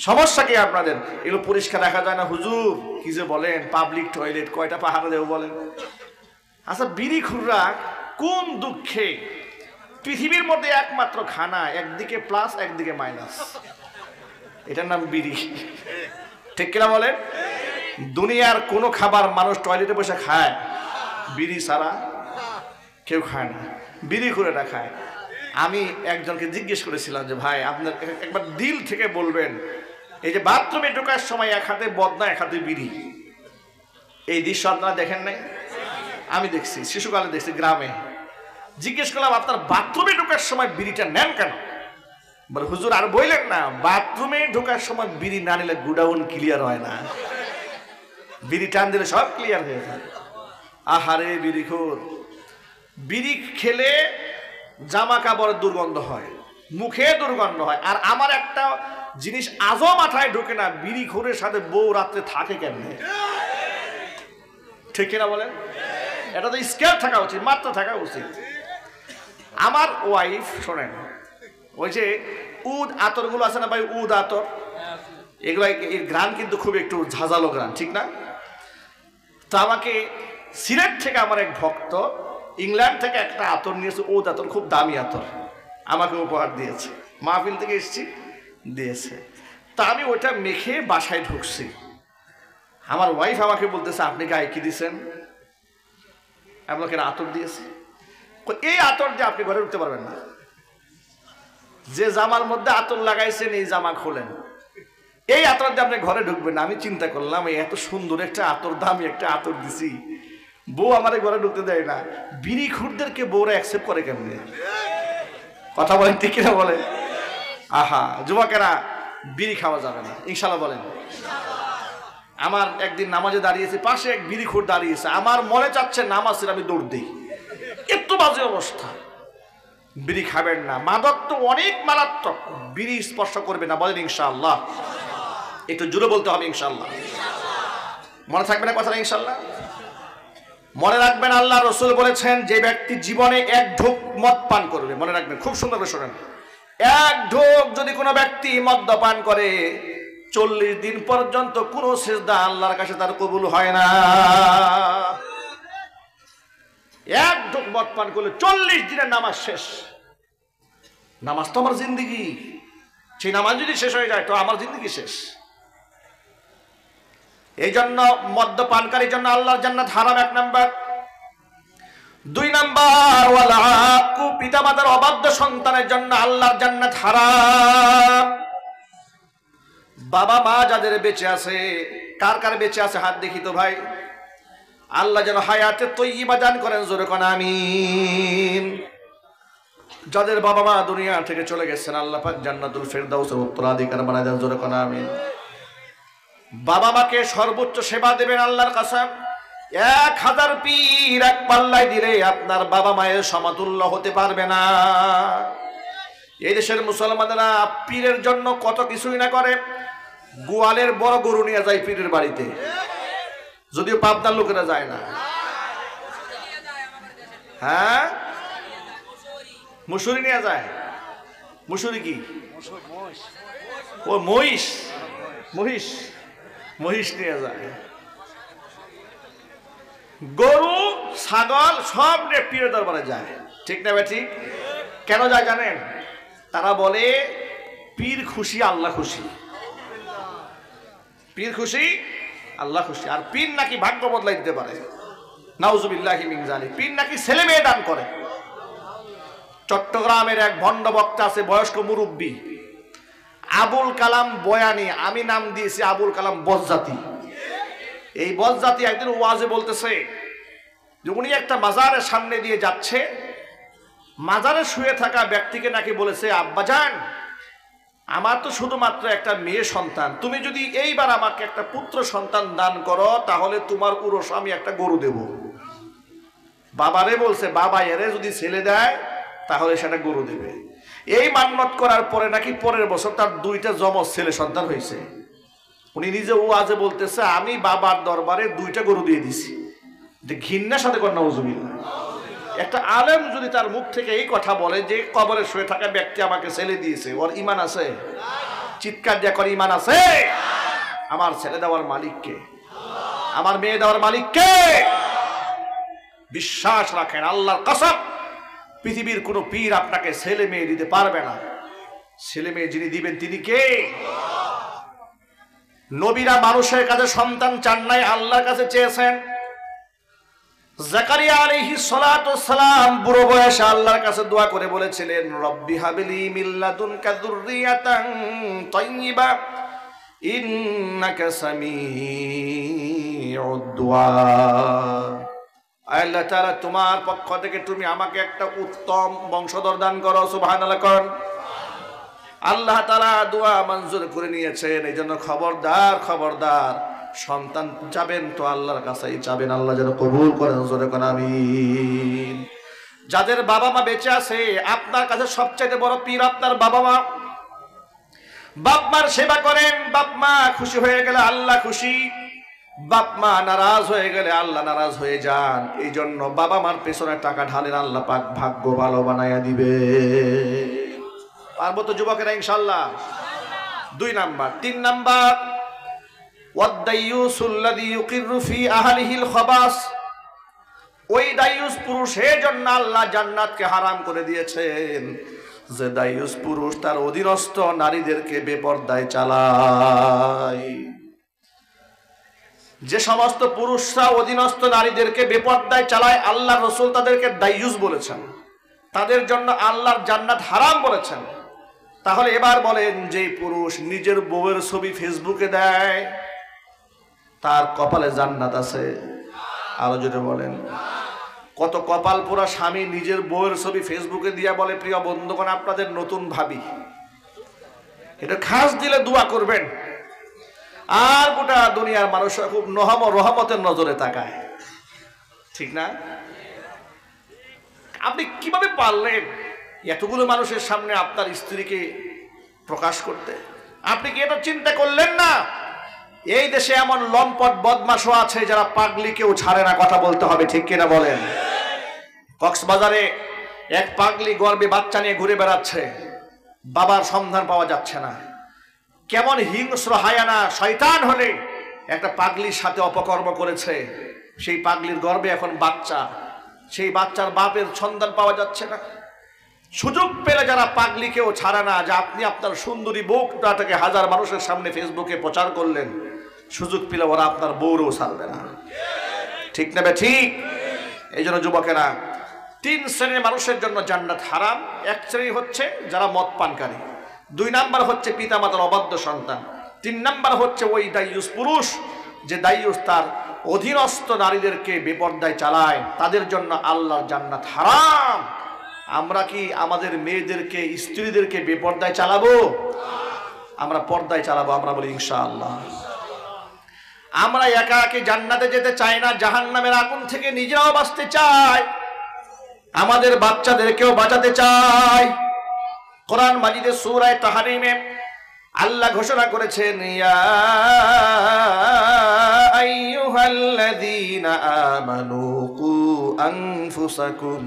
সমস্যা কি আপনাদের, এগুলো পরিষ্কার রাখা যায় না? হুজুর কি যে বলেন, পাবলিক টয়লেট কয়টা পাহারা দেব বলেন। আচ্ছা বিড়ি খুররা কোন দুঃখে পৃথিবীর মধ্যে একমাত্র খানা, একদিকে প্লাস একদিকে মাইনাস, এটার নাম বিড়ি। ঠিক কিনা বলেন? দুনিয়ার কোনো খাবার মানুষ টয়লেটে বসে খায়, বিড়ি ছাড়া কেউ খায় না, বিড়ি খুরেরা খায়। আমি একজনকে জিজ্ঞেস করেছিলাম যে ভাই আপনার একবার দিল থেকে বলবেন, এই যে বাথরুমে ঢোকার সময় এক হাতে বদনা এক হাতে বিড়ি, এই দৃশ্য আপনারা দেখেন নাই? আমি দেখছি, শিশুকালে দেখছি গ্রামে। জিজ্ঞেস করলাম আপনার বাথরুমে ঢোকার সময় বিড়িটা নেন কেন? বলে হুজুর আর বললেন না, বাথরুমে ঢোকার সময় বিড়ি না নিলে গুডাউন ক্লিয়ার হয় না, বিড়ি টান দিলে সব ক্লিয়ার হয়ে যায়। আহারে বিড়িখোর, বিড়ি খেলে জামা কাপড়ের দুর্গন্ধ হয়, মুখে দুর্গন্ধ হয়। আর আমার একটা জিনিস আজও মাথায় ঢোকে না, বিড়িখোরের সাথে বউ রাত্রে থাকে কেমনে? ঠিক কিনা বলেন? এটা তো স্কেল থাকা উচিত, মাত্রা থাকা উচিত। আমার ওয়াইফ শোনেন, ওই যে উদ আতরগুলো আছে না ভাই, উদ আতর, এগুলো এর ঘ্রাণ কিন্তু খুব একটু ঝাঁঝালো ঘ্রাণ, ঠিক না? তো আমাকে সিলেট থেকে আমার এক ভক্ত ইংল্যান্ড থেকে একটা আতর নিয়েছে, উদ আতর, খুব দামি আতর, আমাকে উপহার দিয়েছে। মাহফিল থেকে এসেছি, দিয়েছে। তা আমি ওইটা মেখে বাসায় ঢুকছি। আমার ওয়াইফ আমাকে বলতেছে আপনি গায়ে কি দিয়েছেন? আপনাকে আতর দিয়েছে। এই আতর দিয়ে আপনি ঘরে উঠতে পারবেন না, যে জামার মধ্যে আতর লাগাইছেন এই জামা খোলেন, এই আতর দিয়ে আপনি ঘরে ঢুকবেন না। আমি চিন্তা করলাম এত সুন্দর একটা আতর, দামি একটা আতর দিছি, বউ আমার ঘরে ঢুকতে দেয় না, বিড়ি খুরদেরকে বউরা অ্যাকসেপ্ট করে কেমনে? কথা বলেন ঠিক কিনা বলেন? আহা যুবকেরা, বিড়ি খাওয়া যাবে না ইনশাল্লাহ বলেন। আমার একদিন নামাজে দাঁড়িয়েছি, পাশে এক বিড়ি খুর দাঁড়িয়েছে, আমার মনে চাচ্ছে নামাজের আমি দৌড় দিই, এত বাজে অবস্থা। বিড়ি খাবেন না, মাদক তো অনেক মারাত্মক, বিড়ি স্পর্শ করবে না বলেন ইনশাআল্লাহ। একটু জোরে বলতে হবে ইনশাআল্লাহ। মনে থাকবে না কথাটা ইনশাআল্লাহ? মনে রাখবেন, আল্লাহ রসুল বলেছেন যে ব্যক্তি জীবনে এক ঢোক মদ পান করবে, মনে রাখবেন খুব সুন্দর করে শোনেন, এক ঢোক যদি কোনো ব্যক্তি মদ্যপান করে 40 দিন পর্যন্ত কোনো সিজদা আল্লাহর কাছে তার কবুল হয় না। এক ঢোক মদ পান করলে 40 দিনের নামাজ শেষ। নামাজ তো আমার জিন্দেগি, সেই নামাজ যদি শেষ হয়ে যায় তো আমার জিন্দেগি শেষ। এই জন্য মদ্যপানকারীর জন্য আল্লাহর জান্নাত হারাম, 1 নাম্বার। 2 নাম্বার, ওয়াল আক্কু, পিতামাতার অবাধ্য সন্তানের জন্য আল্লাহর জান্নাত হারাম। বাবা মা যাদের বেঁচে আছে, কার কার বেঁচে আছে হাত দেখি তো ভাই। আল্লাহ যেন হায়াতে তৈয়্যিবা দান করেন, জোরে কোন আমিন। যাদের বাবা মা দুনিয়া থেকে চলে গেছেন, আল্লাহ পাক জান্নাতুল ফেরদাউসের উত্তরাধিকার বানায় দেন, জোরে কোন আমিন। বাবা মাকে সর্বোচ্চ সেবা দেবেন আল্লাহর কসম। 1000 পীর এক পাল্লায় দিলে আপনার বাবা মায়ের সমতুল্য হতে পারবে না। এই দেশের মুসলমানেরা পীরের জন্য কত কিছুই না করে। গোয়ালের বড় গরু নিয়ে যায় পীরের বাড়িতে, যদিও পাবনার লোকেরা যায় না। হ্যাঁ, মুসুরি নিয়ে যায়। মুসুরি কি? ও মহিষ, মহিষ, মহিষ নিয়ে যায়। গরু ছাগল সব নিয়ে পীরের দরবারে যায়, ঠিক না ভাই? ঠিক। কেন যায় জানেন? তারা বলে পীর খুশি আল্লাহ খুশি, পীর খুশি আল্লাহ খুশি। আর পীর নাকি ভাগ্য বদলাই দিতে পারে, নাউজুবিল্লাহি মিন যালিক। পীর নাকি ছেলে মেয়ে দান করে। চট্টগ্রামের এক ভণ্ড বক্তা আছে, বয়স্ক মুরব্বী, আবুল কালাম বয়ানি, আমি নাম দিয়েছি আবুল কালাম বজ্জাতি। এই বজ্জাতি একদিন ওয়াজে বলতেছে যে উনি একটা মাজারের সামনে দিয়ে যাচ্ছে, মাজারে শুয়ে থাকা ব্যক্তিকে নাকি বলেছে, আব্বাজান আমার তো শুধুমাত্র একটা মেয়ে সন্তান, তুমি যদি এইবার আমাকে একটা পুত্র সন্তান দান করো তাহলে তোমার উরস আমি একটা গরু দেব। বাবারে বলছে, বাবা এরে যদি ছেলে দেয় তাহলে সেটা গরু দেবে। এই মান্যত করার পরে নাকি পরের বছর তার 2টা যমজ ছেলে সন্তান হয়েছে। উনি নিজে ওয়াজে বলতেছে, আমি বাবার দরবারে 2টা গরু দিয়ে দিছি। ঘৃণার সাথে কর নাউজুবিল্লাহ। একটা আলেম যদি তার মুখ থেকে এই কথা বলে যে কবরে শুয়ে থাকা ব্যক্তি আমাকে ছেলে দিয়েছে, ওর ঈমান আছে? চিৎকার দিয়ে করে, ঈমান আছে? আমার ছেলে দেওয়ার মালিক কে? আমার মেয়ে দেওয়ার মালিক কে? বিশ্বাস রাখেন আল্লাহর কসম, পৃথিবীর কোন পীর আপনাকে ছেলে মেয়ে দিতে পারবে না। ছেলে মেয়ে যিনি দিবেন তিনি কে? নবীরা মানুষের কাছে সন্তান চান নাই, আল্লাহর কাছে চেয়েছেন। জাকারিয়া আলাইহিস সালাতু ওয়াসসালাম বুড়ো বয়সে আল্লাহর কাছে দোয়া করে বলেছিলেন, রব্বি হাবলি মিন লাদুনকা যুররিয়াতান তাইয়্যিবা ইন্নাকা সামিউদ দুআ। আল্লাহ তাআলা তোমার পক্ষ থেকে তুমি আমাকে একটা উত্তম বংশধর দান করো, সুবহানাল্লাহ কোন। আল্লাহ তাআলা দোয়া মঞ্জুর করে নিয়েছেন। এই জন্য খবরদার, খবরদার, সন্তান যাবেন তো আল্লাহর কাছেই যাবেন, আল্লাহ যেন কবুল করেন, জোরে কোন আমিন। যাদের বাবা মা বেঁচে আছে, আপনার কাছে সবচাইতে বড় পীর আপনার বাবা মা। বাপ মার সেবা করেন, বাপ মা খুশি হয়ে গেলে আল্লাহ খুশি, বাপ মা নারাজ হয়ে গেলে আল্লাহ নারাজ হয়ে যান। এই জন্য বাবা মার পেছনে টাকা ঢালেন, আল্লাহ পাক ভাগ্য ভালো বানাইয়া দিবে। পারবো তো যুবকেরা ইনশাআল্লাহ? 2 নাম্বার। 3 নাম্বার, ওয়াদাইয়ুসুল্লাযী ইউকিরু ফি আহলিহিল খাবাস। ওই দায়ুস পুরুষের জন্য আল্লাহ জান্নাতকে হারাম করে দিয়েছেন যে দায়ুস পুরুষ তার অধীনস্থ নারীদেরকে বেপরদায় চালায়। যে সমস্ত পুরুষরা অধীনস্থ নারীদেরকে বেপরদায় চালায়, আল্লাহ রাসূল তাদেরকে দায়ুস বলেছেন, তাদের জন্য আল্লাহর জান্নাত হারাম বলেছেন। তাহলে এবার বলেন, যে পুরুষ নিজের বউয়ের ছবি ফেসবুকে দেয় তার কপালে জান্নাত আছে? আরো জোরে বলেন। কত কপাল পোড়া স্বামী নিজের বউয়ের ছবি ফেসবুকে দিয়া বলে, প্রিয় বন্ধুগণ আপনাদের নতুন ভাবি। এটা খাস দিলে দোয়া করবেন। আর গোটা দুনিয়ার মানুষ খুব রহমতের নজরে তাকায়, ঠিক না? আপনি কিভাবে পারলেন এতগুলো মানুষের সামনে আপনার স্ত্রীকে প্রকাশ করতে? আপনি কি এটা চিন্তা করলেন না এই দেশে এমন লম্পট বদমাশও আছে যারা পাগলিকেও ছাড়ে না? কথা বলতে হবে, ঠিক কিনা বলেন? কক্সবাজারে এক পাগলি গর্ভে বাচ্চা নিয়ে ঘুরে বেড়াচ্ছে। বাবার সন্ধান পাওয়া যাচ্ছে না। কেমন হিংস্র হায়ানা শয়তান হলে একটা পাগলির সাথে অপকর্ম করেছে, সেই পাগলির গর্ভে এখন বাচ্চা, সেই বাচ্চার বাপের সন্ধান পাওয়া যাচ্ছে না। সুযোগ পেলে যারা পাগলিকেও ছাড়া না, যে আপনি আপনার সুন্দরী বউটাকে হাজার মানুষের সামনে ফেসবুকে প্রচার করলেন, সুযোগ পেলে ওরা আপনার বউরও ছাড়বে না। ঠিক নেবে ঠিক? এই জন্য যুবকেরা, 3 শ্রেণীর মানুষের জন্য জান্নাত হারাম। 1 শ্রেণী হচ্ছে যারা মদ পানকারী, 2 নাম্বার হচ্ছে পিতামাতার অবাধ্য সন্তান, 3 নাম্বার হচ্ছে ওই দায়ুস পুরুষ যে দায়ুস তার অধীনস্থ নারীদেরকে বেপর্দায় চালায়, তাদের জন্য আল্লাহর জান্নাত হারাম। আমরা কি আমাদের মেয়েদেরকে, স্ত্রীদেরকে বেপর্দায় চালাবো? আমরা পর্দায় চালাবো। আমরা বলি ইনশাআল্লাহ। আমরা একা একা জান্নাতে যেতে চাই না, জাহান্নামের আগুন থেকে নিজেরাও বাঁচতে চাই, আমাদের বাচ্চাদেরকেও বাঁচাতে চাই। কোরআন মাজিদে সূরা তাহরিমে আল্লাহ ঘোষণা করেছেন, ইয়া আইয়ুহাল্লাযীনা আমানু কু আনফুসাকুম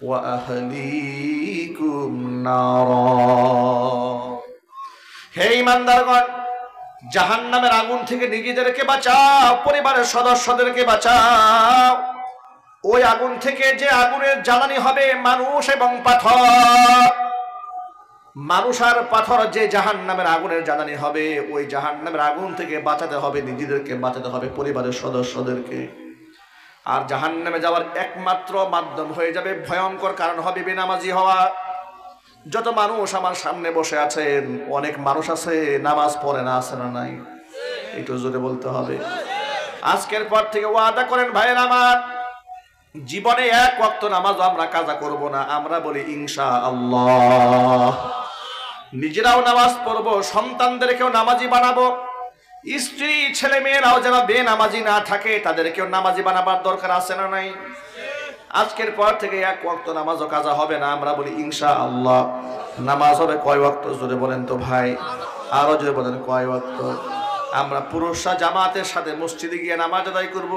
ওয়া আহলিকুম নারা। হে ঈমানদারগণ, জাহান্নামের আগুন থেকে নিজেদেরকে বাঁচাও, পরিবারের সদস্যদেরকে বাঁচাও। ওই আগুন থেকে যে আগুনের জ্বালানি হবে মানুষ এবং পাথর, মানুষ আর পাথর যে জাহান্নামের আগুনের জ্বালানি হবে, ওই জাহান্নামের আগুন থেকে বাঁচাতে হবে নিজেদেরকে, বাঁচাতে হবে পরিবারের সদস্যদেরকে। আর জাহান্নামে যাওয়ার একমাত্র মাধ্যম হয়ে যাবে, ভয়ঙ্কর কারণ হবে বেনামাজি হওয়া। যত মানুষ আমার সামনে বসে আছেন, অনেক মানুষ আছে নামাজ পড়ে না, আছে না নাই? একটু জোরে বলতে হবে। আজকের পর থেকে ওয়াদা করেন ভাইয়ের আমার, জীবনে 1 ওয়াক্ত নামাজ আমরা কাজা করব না। আমরা বলি ইনশাআল্লাহ। নিজেরাও নামাজ পড়বো, সন্তানদেরকেও নামাজি বানাবো, স্ত্রী ছেলে মেয়েরাও যেন বেনামাজি না থাকে তাদেরকেও নামাজি বানাবার দরকার আছে না নাই? আজকের পর থেকে 1 ওয়াক্ত নামাজও কাজা হবে না। আমরা বলি ইনশাআল্লাহ। নামাজ হবে কয় ওয়াক্ত জোরে বলেন তো ভাই? আরো জোরে বলেন, কয় ওয়াক্ত? আমরা পুরুষরা জামাতের সাথে মসজিদে গিয়ে নামাজ আদায় করব।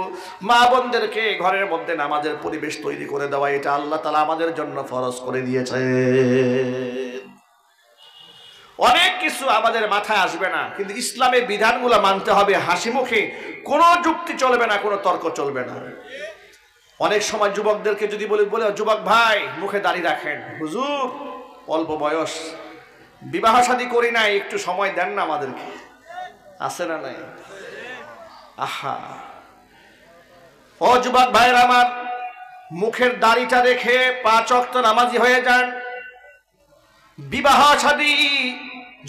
মা বোনদেরকে ঘরের মধ্যে নামাজের পরিবেশ তৈরি করে দেওয়া, এটা আল্লাহ তাআলা আমাদের জন্য ফরজ করে দিয়েছে। অনেক কিছু আমাদের মাথায় আসবে না, কিন্তু ইসলামের বিধানগুলো মানতে হবে হাসি মুখে, কোনো যুক্তি চলবে না, কোনো তর্ক চলবে না। অনেক সময় যুবকদেরকে যদি বলে যুবক ভাই মুখে দাঁড়িয়ে রাখেন, হুজুর অল্প বয়স, বিবাহ শাদী করি নাই, একটু সময় দেন না আমাদেরকে, আছে না নাই? আহা, ও যুবক ভাইয়ের আমার, মুখের দাড়িটা রেখে 5 ওয়াক্ত নামাজি হয়ে যান। বিবাহ শাদী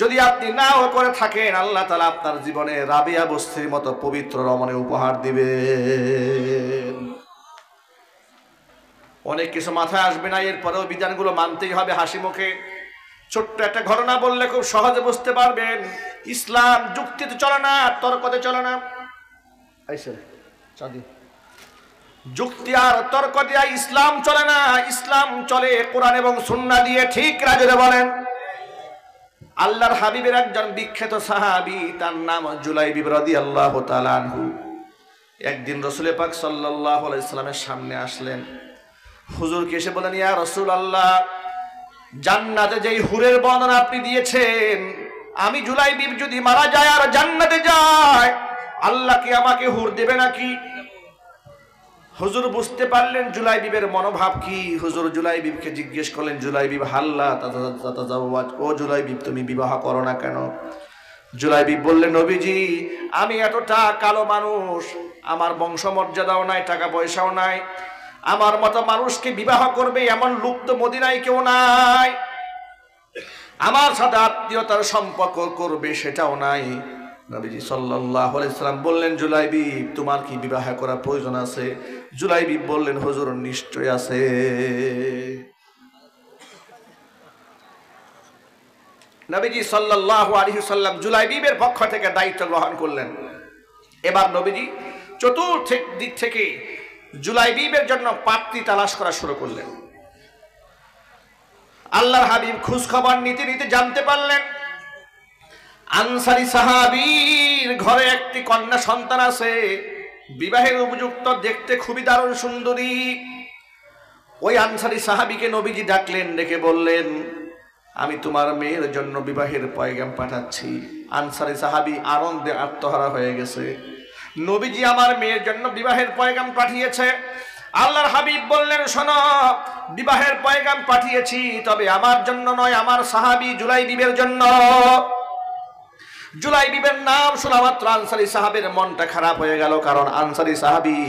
যদি আপনি নাও করে থাকেন, আল্লাহ তাআলা আপনার জীবনে রাবিয়া বস্তির মতো পবিত্র রমণী উপহার দিবেন। অনেক কিছু মাথায় আসবে না, এরপরেও বিধানগুলো মানতেই হবে হাসি মুখে। ছোট্ট একটা ঘটনা বললে খুব সহজে বুঝতে পারবেন। ইসলাম যুক্তিতে চলে না, তর্কতে চলে না। যুক্তি আর তর্ক দিয়ে ইসলাম চলে না, ইসলাম চলে কোরআন এবং সুন্নাহ দিয়ে। ঠিক রাজরে বলেন? আল্লাহর হাবিবের একজন বিখ্যাত সাহাবী, তার নাম জুলাইবিব রাদিয়াল্লাহু তাআলা আনহু। একদিন রাসূল পাক সাল্লাল্লাহু আলাইহি ওয়াসাল্লামের সামনে আসলেন। হুজুরকে এসে বলেন, ইয়া রাসূলুল্লাহ, জান্নাতে যেই হুরের বর্ণনা আপনি দিয়েছেন, আমি জুলাইবিব যদি মারা যায় আর জান্নাতে যায়, আল্লাহ কি আমাকে হুর দেবে নাকি? হুজুর বুঝতে পারলেন জুলাইবিবের মনোভাব কি। হুজুর জুলাইবিবকে জিজ্ঞেস করলেন, জুলাইবিব হাল্লা তাতাজাওয়াজ, ও জুলাইবিব তুমি বিবাহ করো না কেন? জুলাইবিব বললেন, নবীজি আমি এতটা কালো মানুষ, আমার বংশমর্যাদাও নাই, টাকা পয়সাও নাই, আমার মতো মানুষকে বিবাহ করবে এমন লোক তো মদিনায় কেউ নাই, আমার সাথে আত্মীয়তার সম্পর্ক করবে সেটাও নাই। নবীজি সাল্লাল্লাহু আলাইহি সাল্লাম বললেন, জুলাইবিব তোমার কি বিবাহ করার প্রয়োজন আছে? জুলাইবিব বললেন, হুজুর নিশ্চয় আছে। নবীজি সাল্লাল্লাহু আলাইহি সাল্লাম জুলাইবিবের পক্ষ থেকে দায়িত্ব গ্রহণ করলেন। এবার নবীজি চতুর্থ দিক থেকে জুলাইবিবের জন্য পাত্রী তালাশ করা শুরু করলেন। আল্লাহর হাবিব খোঁজ খবর নিতে নিতে জানতে পারলেন আনসারী সাহাবীর ঘরে একটি কন্যা সন্তান আছে, বিবাহের উপযুক্ত, দেখতে খুবই দারুণ সুন্দরী। ওই আনসারী সাহাবীকে নবীজি ডাকলেন, ডেকে বললেন, আমি তোমার মেয়ের জন্য বিবাহের পয়গাম পাঠাচ্ছি। আনসারী সাহাবী আনন্দে আত্মহারা হয়ে গেছে। নবীজি আমার মেয়ের জন্য বিবাহের পয়গাম পাঠিয়েছে। আল্লাহর হাবিব বললেন, শোনো, বিবাহের পয়গাম পাঠিয়েছি, তবে আমার জন্য নয়, আমার সাহাবী জুলাইবিবের জন্য। জুলাইবিবের নাম শোনা মাত্র আনসারী সাহাবের মনটা খারাপ হয়ে গেল, কারণ আনসারী সাহাবী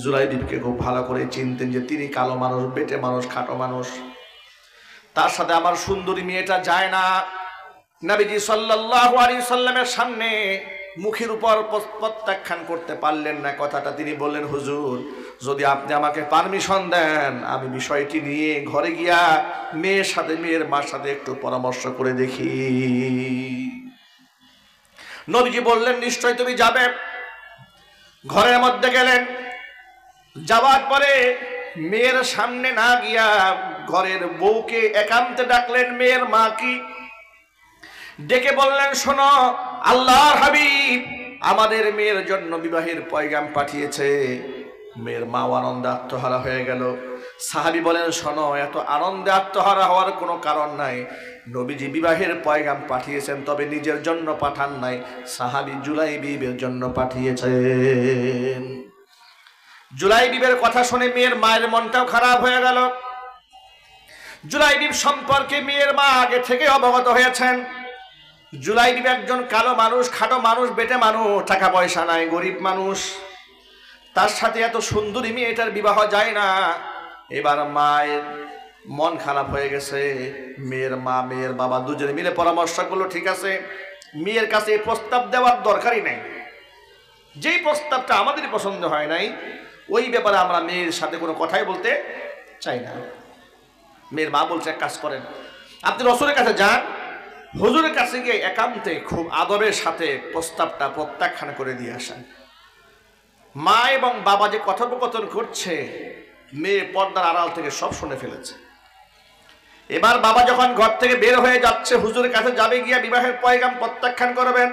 জুলাইবিবকে খুব ভালো করে চিনতেন যে তিনি কালো মানুষ, বেটে মানুষ, খাটো মানুষ। তার সাথে আমার সুন্দরী মেয়েটা যায় না। নবীজি সাল্লাল্লাহু আলাইহি সাল্লামের সামনে মুখের উপর প্রত্যাখ্যান করতে পারলেন না কথাটা। তিনি বললেন, হুজুর, যদি আপনি আমাকে পারমিশন দেন, আমি বিষয়টি নিয়ে ঘরে গিয়া মেয়ের মার সাথে একটু পরামর্শ করে দেখি। নবীজি বললেন, নিশ্চয় তুমি যাবে। ঘরের মধ্যে গেলেন। যাওয়ার পরে মেয়ের সামনে না গিয়া ঘরের বউকে একান্তে ডাকলেন। মেয়ের মা কি ডেকে বললেন, শোনো, আল্লাহর হাবিব আমাদের মেয়ের জন্য বিবাহের পয়গাম পাঠিয়েছে। মেয়ের মা আনন্দে আত্মহারা হয়ে গেল। সাহাবী বলেন, শোনো, এত আনন্দে আত্মহারা হওয়ার কোনো কারণ নাই। নবীজি বিবাহের পয়গাম পাঠিয়েছেন, তবে নিজের জন্য পাঠান নাই, সাহাবী জুলাইবিবের জন্য পাঠিয়েছেন। জুলাইবিবের কথা শুনে মেয়ের মায়ের মনটাও খারাপ হয়ে গেল। জুলাইবিব সম্পর্কে মেয়ের মা আগে থেকে অবগত হয়েছেন। জুলাইবিব একজন কালো মানুষ, খাটো মানুষ, বেটে মানুষ, টাকা পয়সা নাই, গরিব মানুষ। তার সাথে এত সুন্দরী মেয়েটার বিবাহ যায় না। এবার মায়ের মন খারাপ হয়ে গেছে। মেয়ের মা, মেয়ের বাবা দুজনে মিলে পরামর্শ করলো, ঠিক আছে, মেয়ের কাছে এই প্রস্তাব দেওয়ার দরকারই নেই। যেই প্রস্তাবটা আমাদের পছন্দ হয় নাই, ওই ব্যাপারে আমরা মেয়ের সাথে কোনো কথাই বলতে চাই না। মেয়ের মা বলছে, এক কাজ করেন, আপনি রাসূলের কাছে যান, হুজুরের কাছে গিয়ে একান্তে খুব আদবের সাথে প্রস্তাবটা প্রত্যাখ্যান করে দিয়ে আসেন। মা এবং বাবা যে কথোপকথন করছে, মেয়ে পর্দার আড়াল থেকে সব শুনে ফেলেছে। এবার বাবা যখন ঘর থেকে বের হয়ে যাচ্ছে, হুজুরের কাছে যাবে গিয়া বিবাহের পয়গাম প্রত্যাখ্যান করবেন।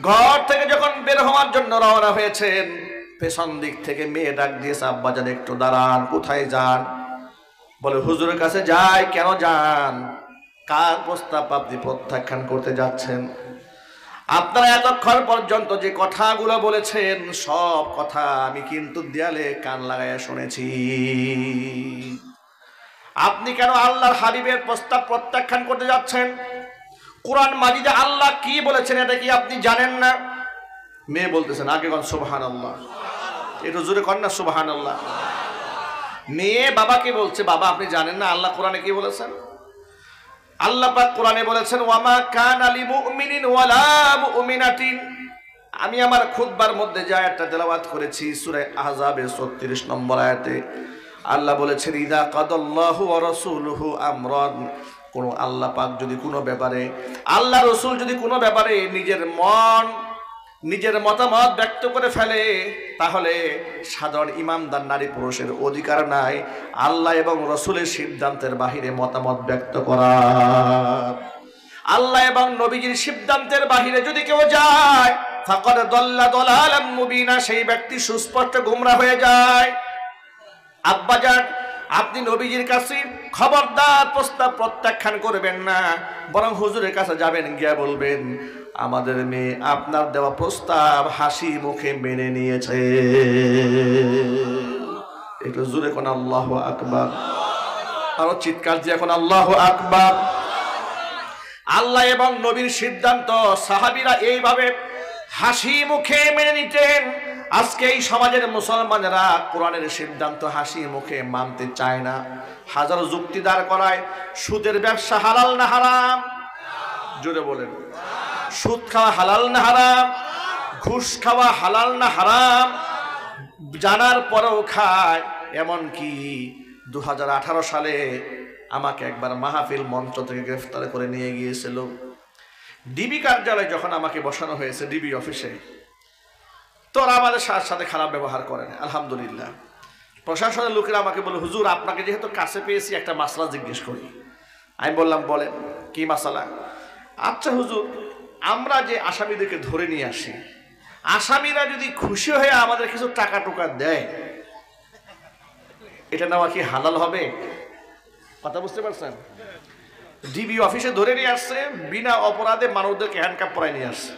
ঘর থেকে যখন বের হওয়ার জন্য রওনা হয়েছেন, পেছন দিক থেকে মেয়ে ডাক দিয়েছে, আব্বাজান একটু দাঁড়ান। কোথায় যান? বলে, হুজুরের কাছে যাই। কেন যান? কার প্রস্তাব আপনি প্রত্যাখ্যান করতে যাচ্ছেন? আপনারা এতক্ষণ পর্যন্ত যে কথাগুলো বলেছেন, সব কথা আমি কিন্তু দেয়ালে কান লাগাইয়া শুনেছি। আপনি কেন আল্লাহর হাবিবের প্রস্তাব প্রত্যাখ্যান করতে যাচ্ছেন? কোরআন মাজিদে আল্লাহ কি বলেছেন এটা কি আপনি জানেন না? মেয়ে বলতেছেন, আগে কোন সুবহানাল্লাহ, একটু জোরে কর না সুবহানাল্লাহ। মেয়ে বাবাকে বলছে, বাবা আপনি জানেন না আল্লাহ কোরআনে কি বলেছেন? আল্লাহ পাক কোরআনে বলেছেন, ওয়ামা কানা লিমুমিনিন ওয়ালা মুমিনাতিন। আমি আমার খুতবার মধ্যে যে আয়াতটা তেলাওয়াত করেছি সূরা আহজাবের 36 নম্বর আয়াতে আল্লাহ বলেছেন, ইযা কাদাল্লাহু ওয়া রাসূলুহু আমরান, কোন আল্লাহ পাক যদি কোনো ব্যাপারে, আল্লাহ রসুল যদি কোনো ব্যাপারে নিজের মতামত ব্যক্ত করে ফেলে, তাহলে সাধারণ ইমানদার নারী পুরুষের অধিকার নাই আল্লাহ এবং রসুলের সিদ্ধান্তের বাহিরে মতামত ব্যক্ত করার। আল্লাহ এবং নবীজির সিদ্ধান্তের বাহিরে যদি কেউ যায়, ফাকাদ দাল্লা দালালাম মুবিনা, সেই ব্যক্তি সুস্পষ্ট গোমরা হয়ে যায়। আব্বাজান, আপনি নবীজির কাছে খবরদার প্রস্তাব প্রত্যাখ্যান করবেন না, বরং হুজুরের কাছে যাবেন, গিয়া বলবেন, আমাদের মেয়ে আপনার দেওয়া প্রস্তাব হাসি মুখে মেনে নিয়েছে। একটু জোরে কোন আল্লাহু আকবার, আরো চিৎকার দিয়ে এখন আল্লাহু আকবার। আল্লাহ এবং নবীর সিদ্ধান্ত সাহাবীরা এইভাবে হাসি মুখে মেনে নিতেন। আজকে এই সমাজের মুসলমানেরা কোরআনের সিদ্ধান্ত হাসি মুখে মানতে চায় না, হাজারো যুক্তি দাঁড় করায়। সুদের ব্যবসা হালাল না হারাম? জোরে বলেন। সুদ খাওয়া হালাল না হারাম? ঘুষ খাওয়া হালাল না হারাম? জানার পরেও খায়। এমনকি 2018 সালে আমাকে একবার মাহফিল মঞ্চ থেকে গ্রেফতার করে নিয়ে গিয়েছিল। ডিবি কার্যালয়ে যখন আমাকে বসানো হয়েছে, ডিবি অফিসে, তোরা আমাদের সাথে খারাপ ব্যবহার করেন। আলহামদুলিল্লাহ, প্রশাসনের লোকেরা আমাকে বলে, হুজুর আপনাকে যেহেতু কাছে পেয়েছি একটা মাসলা জিজ্ঞেস করি। আমি বললাম, বলেন কি মাসালা? আচ্ছা হুজুর, আমরা যে আসামিদেরকে ধরে নিয়ে আসি, আসামিরা যদি খুশি হয়ে আমাদের কিছু টাকা টুকা দেয়, এটা নেওয়া কি হালাল হবে? কথা বুঝতে পারছেন? ডিবি অফিসে ধরে নিয়ে আসছে, বিনা অপরাধে মানুষদেরকে হ্যান্ডকাপ পরায় নিয়ে আসছে।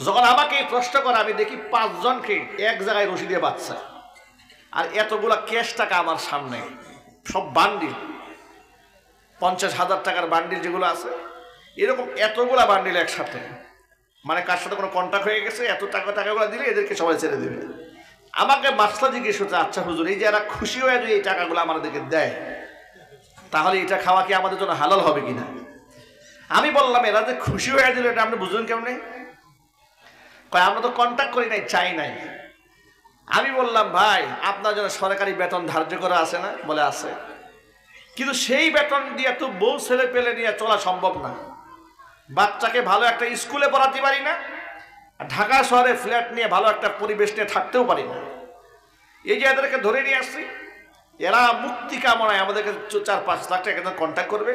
যখন আমাকে প্রশ্ন করে আমি দেখি 5 জনকে এক জায়গায় রশি দিয়ে বাঁধছে, আর এতগুলা ক্যাশ টাকা আমার সামনে, সব বান্ডিল, 50,000 টাকার বান্ডিল যেগুলো আছে, এরকম এতগুলা বান্ডিল একসাথে, মানে কার সাথে কোনো কন্ট্যাক্ট হয়ে গেছে, এত টাকাগুলো দিলে এদেরকে সবাই ছেড়ে দেবে। আমাকে মাসলা জিজ্ঞেস করছে, আচ্ছা হুজুর, এই যে এরা খুশি হয়ে যদি এই টাকাগুলো আমাদেরকে দেয়, তাহলে এটা খাওয়া কি আমাদের জন্য হালাল হবে কিনা? আমি বললাম, এরা যে খুশি হয়ে দিল এটা আপনি বুঝলেন কেমনে? কয় আমরা তো কন্ট্যাক্ট করি নাই, চাই নাই। আমি বললাম, ভাই আপনার জন্য সরকারি বেতন ধার্য করা আছে না? বলে আছে, কিন্তু সেই বেতন দিয়ে তো বউ ছেলে পেলে নিয়ে চলা সম্ভব না, বাচ্চাকে ভালো একটা স্কুলে পড়াতে পারি না, ঢাকা শহরে ফ্ল্যাট নিয়ে ভালো একটা পরিবেশ নিয়ে থাকতেও পারি না। এই যে এদেরকে ধরে নিয়ে আসছি, এরা মুক্তি কামনায় আমাদেরকে 4-5 লাখ টাকা কন্ট্যাক্ট করবে,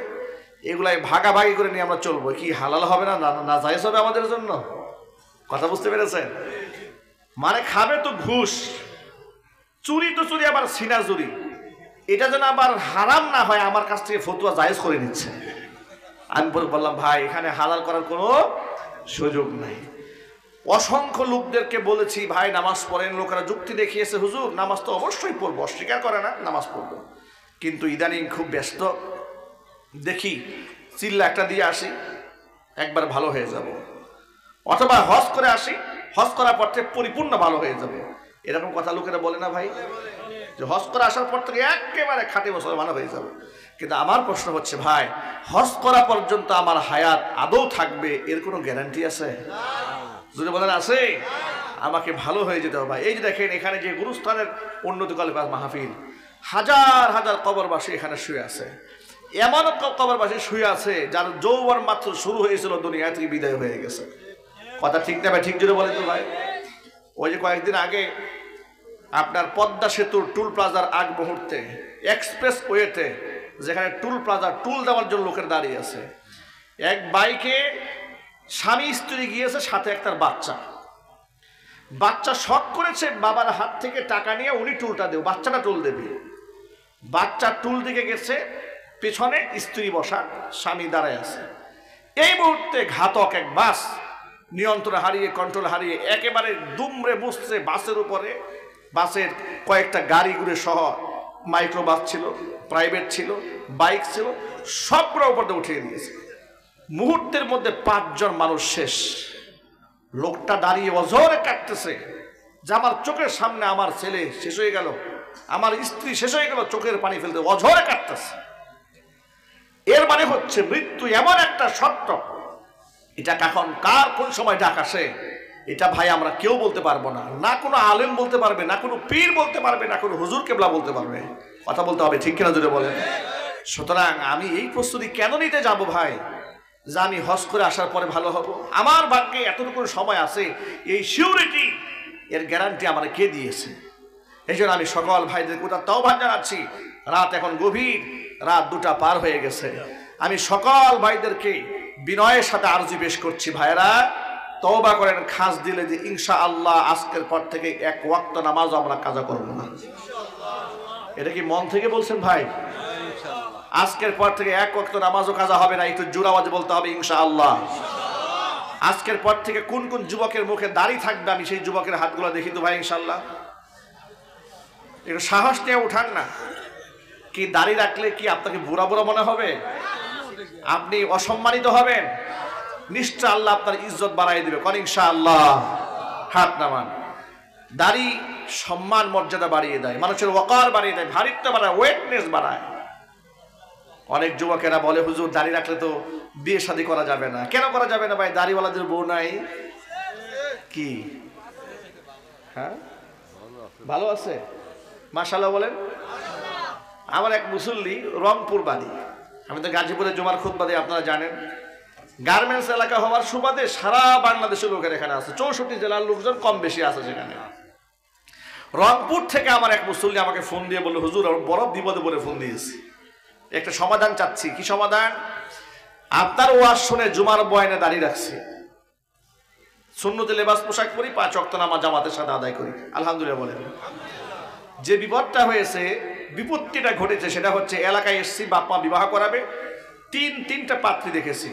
এগুলাই ভাগাভাগি করে নিয়ে আমরা চলবো। কি হালাল হবে না? না জায়েজ হবে আমাদের জন্য? কথা বুঝতে পেরেছেন? মানে খাবে তো ঘুষ, চুরি তো চুরি, আবার সিনা চুরি, এটা যেন আবার হারাম না হয় আমার কাছ থেকে ফতুয়া জায়েজ করে নিচ্ছে। আমি বললাম, ভাই এখানে হালাল করার কোনো সুযোগ নাই। অসংখ্য লোকদেরকে বলেছি, ভাই নামাজ পড়েন, লোকেরা যুক্তি দেখিয়েছে, হুজুর নামাজ তো অবশ্যই পড়বো, অস্বীকার করে না, নামাজ পড়বো, কিন্তু ইদানিং খুব ব্যস্ত, দেখি চিল্লা একটা দিয়ে আসি, একবার ভালো হয়ে যাব, অথবা হজ করে আসি, হজ করার পর থেকে পরিপূর্ণ ভালো হয়ে যাবে। এরকম কথা লোকেরা বলে না ভাই, যে হজ করে আসার পর থেকে একেবারে খাঁটি মুসলমান হয়ে যাবে। কিন্তু আমার প্রশ্ন হচ্ছে, ভাই হজ করা পর্যন্ত আমার হায়াত আদৌ থাকবে, এর কোনো গ্যারান্টি আছে? যদি বলেন আছে, আমাকে ভালো হয়ে যেতে হবে। এই যে দেখেন, এখানে যে গুরুস্থানের উন্নতিকাল মাহফিল, হাজার হাজার কবরবাসী এখানে শুয়ে আছে, এমন কবরবাসী শুয়ে আছে যার যৌবন মাত্র শুরু হয়েছিল, দুনিয়া থেকে বিদায় হয়ে গেছে। কথা ঠিক না ভাই? ঠিক যদি বলেন তো ভাই। ওই যে কয়েকদিন আগে আপনার পদ্মা সেতুর টুল প্লাজার আগ মুহূর্তে এক্সপ্রেস ওয়েতে, যেখানে টুল প্লাজা টুল দেওয়ার জন্য লোকের দাঁড়িয়ে আছে, এক বাইকে স্বামী স্ত্রী গিয়েছে, সাথে একটা বাচ্চা। বাচ্চা শখ করেছে বাবার হাত থেকে টাকা নিয়ে উনি টুলটা দেবে, বাচ্চাটা টুল দেবে। বাচ্চা টুল দিকে গেছে, পেছনে স্ত্রী বসা, স্বামী দাঁড়ায় আছে। এই মুহূর্তে ঘাতক এক বাস নিয়ন্ত্রণ হারিয়ে, কন্ট্রোল হারিয়ে একেবারে দুমড়ে মুছছে বাসের উপরে। বাসের কয়েকটা গাড়িগুলো সহ, মাইক্রো বাস ছিল, প্রাইভেট ছিল, বাইক ছিল, সবগুলো উপর দিয়ে উঠিয়ে দিয়েছে। মুহূর্তের মধ্যে 5 জন মানুষ শেষ। লোকটা দাঁড়িয়ে অঝরে কাটতেছে যে আমার চোখের সামনে আমার ছেলে শেষ হয়ে গেল, আমার স্ত্রী শেষ হয়ে গেল, চোখের পানি ফেলতে অঝরে কাটতেছে। এর মানে হচ্ছে মৃত্যু এমন একটা সত্য, এটা কখন কার কোন সময় ডাক আসে, এটা ভাই আমরা কেউ বলতে পারবো না। না কোনো আলেম বলতে পারবে, না কোনো পীর বলতে পারবে, না কোনো হুজুর কেবলা বলতে পারবে। কথা বলতে হবে, ঠিক কিনা জোরে বলেন? সুতরাং আমি এই প্রস্তুতি কেন নিতে যাব ভাই, যে আমি হজ করে আসার পরে ভালো হব? আমার ভাগ্যে এতটুকু সময় আছে, এই সিউরিটি, এর গ্যারান্টি আমার কে দিয়েছে? এই জন্য আমি সকল ভাইদের কোথা তওবা জানাচ্ছি। রাত এখন গভীর, রাত 2টা পার হয়ে গেছে। আমি সকল ভাইদেরকে বিনয়ের সাথে আরজি পেশ করছি, ভাইরা তওবা করেন, খাস দিলে যে ইনশাআল্লাহ আজকের পর থেকে 1 ওয়াক্ত নামাজও আমরা কাজা করব না। এটা কি মন থেকে বলছেন ভাই? আজকের পর থেকে 1 ওয়াক্ত নামাজও কাজা হবে না, একটু জোর আওয়াজে বলতে হবে ইনশাআল্লাহ। আজকের পর থেকে কোন কোন যুবকের মুখে দাড়ি থাকবে, আমি সেই যুবকের হাতগুলো দেখি তো ভাই ইনশাআল্লাহ। একটু সাহস নিয়ে উঠান না। কি দাড়ি রাখলে কি আপনাকে বুড়া বুড়া মনে হবে? আপনি অসম্মানিত হবেন? নিশ্চয় আল্লাহ আপনার ইজ্জত বাড়াই দিবে, কোন ইনশাআল্লাহ। হাত নামান। দাড়ি সম্মান মর্যাদা বাড়িয়ে দেয়, মানুষের ওয়াকার বাড়িয়ে দেয়, ভারিত্ব বাড়ায়, ওয়েটনেস বাড়ায়। অনেক যুবকেরা বলে, হুজুর দাড়ি রাখলে তো বিয়ে শাদী করা যাবে না। কেন করা যাবে না ভাই? দাড়িওয়ালাদের বউ নাই কি? হ্যাঁ, ভালো আছে, মাশাআল্লাহ বলেন। আমার এক মুসল্লি, রংপুর বাড়ি, আমি তো গাজীপুরে জুমার খুতবা দিই, আপনারা জানেন। গার্মেন্টস এলাকা হওয়ার সুবাদে সারা বাংলাদেশের লোকের এখানে আছে, 64 জেলার লোকজন কম বেশি আছে সেখানে। রংপুর থেকে আমার এক মুসল্লি আমাকে ফোন দিয়ে বলল, হুজুর বড় বিপদে পড়ে ফোন দিয়েছি, একটা সমাধান চাচ্ছি। কি সমাধান? আপনার ওয়াজ শুনে জুমার বয়ানে দাঁড়িয়ে রাখছি, সুন্নতে লেবাস পোশাক পরি, 5 ওয়াক্ত নামাজ জামাতের সাথে আদায় করি, আলহামদুলিল্লাহ বলেন। যে বিপদটা হয়েছে, বিপত্তিটা ঘটেছে, সেটা হচ্ছে এলাকায় এসছি, বাপ মা বিবাহ করাবে, তিনটা পাত্রী দেখেছি,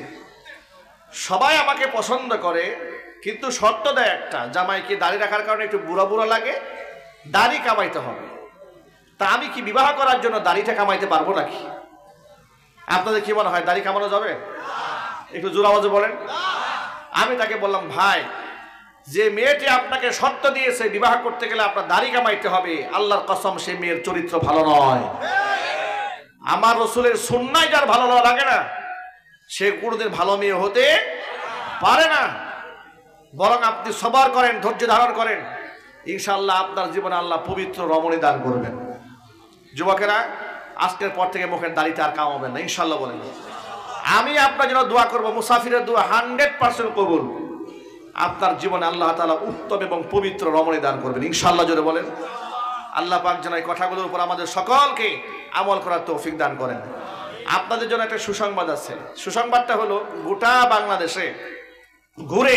সবাই আমাকে পছন্দ করে, কিন্তু শর্ত দেয় একটা, জামাইকে দাড়ি রাখার কারণে একটু বুড়া বুড়া লাগে, দাড়ি কামাইতে হবে। তা আমি কি বিবাহ করার জন্য দাড়িটা কামাইতে পারবো নাকি? আপনাদের কি মনে হয় দাড়ি কামানো যাবে? একটু জোর আওয়াজে বলেন। আমি তাকে বললাম, ভাই, যে মেয়েটি আপনাকে শর্ত দিয়েছে বিবাহ করতে গেলে আপনার দাড়ি কামাইতে হবে, আল্লাহর কসম সে মেয়ের চরিত্র ভালো নয়। আমার রসুলের সুন্নাহ যার ভালো লাগে না, সে কোনোদিন ভালো মেয়ে হতে পারে না। বরং আপনি সবর করেন, ধৈর্য ধারণ করেন, ইনশাআল্লাহ আপনার জীবনে আল্লাহ পবিত্র রমণী দান করবেন। যুবকেরা, আজকের পর থেকে মুখের দাড়িটা আর কামাবেন না, ইনশাআল্লাহ বলেন। আমি আপনার জন্য দোয়া করবো, মুসাফিরের দোয়া 100% কবুল। আপনার জীবনে আল্লাহ তাআলা উত্তম এবং পবিত্র রমণী দান করবেন, ইনশাআল্লাহ জোরে বলেন। আল্লাহ পাক যেন এই কথাগুলোর উপর আমাদের সকলকে আমল করার তৌফিক দান করেন। আপনাদের জন্য একটা সুসংবাদ আছে। সুসংবাদটা হলো, গোটা বাংলাদেশে ঘুরে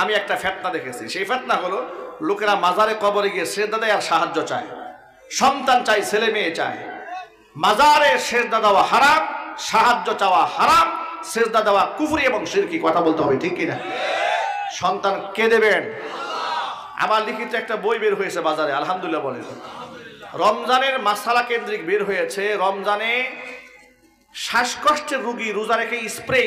আমি একটা ফেতনা দেখেছি। সেই ফেতনা হলো, লোকেরা মাজারে কবরে গিয়ে সেজদা দেয় আর সাহায্য চায়, সন্তান চায়, ছেলে মেয়ে চায়। মাজারে সেজদা দেওয়া হারাম, সাহায্য চাওয়া হারাম, সেজদা দেওয়া কুফরি এবং শিরকি। কথা বলতে হবে, ঠিক কিনা? সন্তান কে দেবেন? আমার লিখিত একটা বই বের হয়েছে বাজারে, আলহামদুলিল্লাহ বলেন। রমজানের মাসালা কেন্দ্রিক বের হয়েছে। রমজানে শ্বাসকষ্টের রোগী রোজা রেখে স্প্রে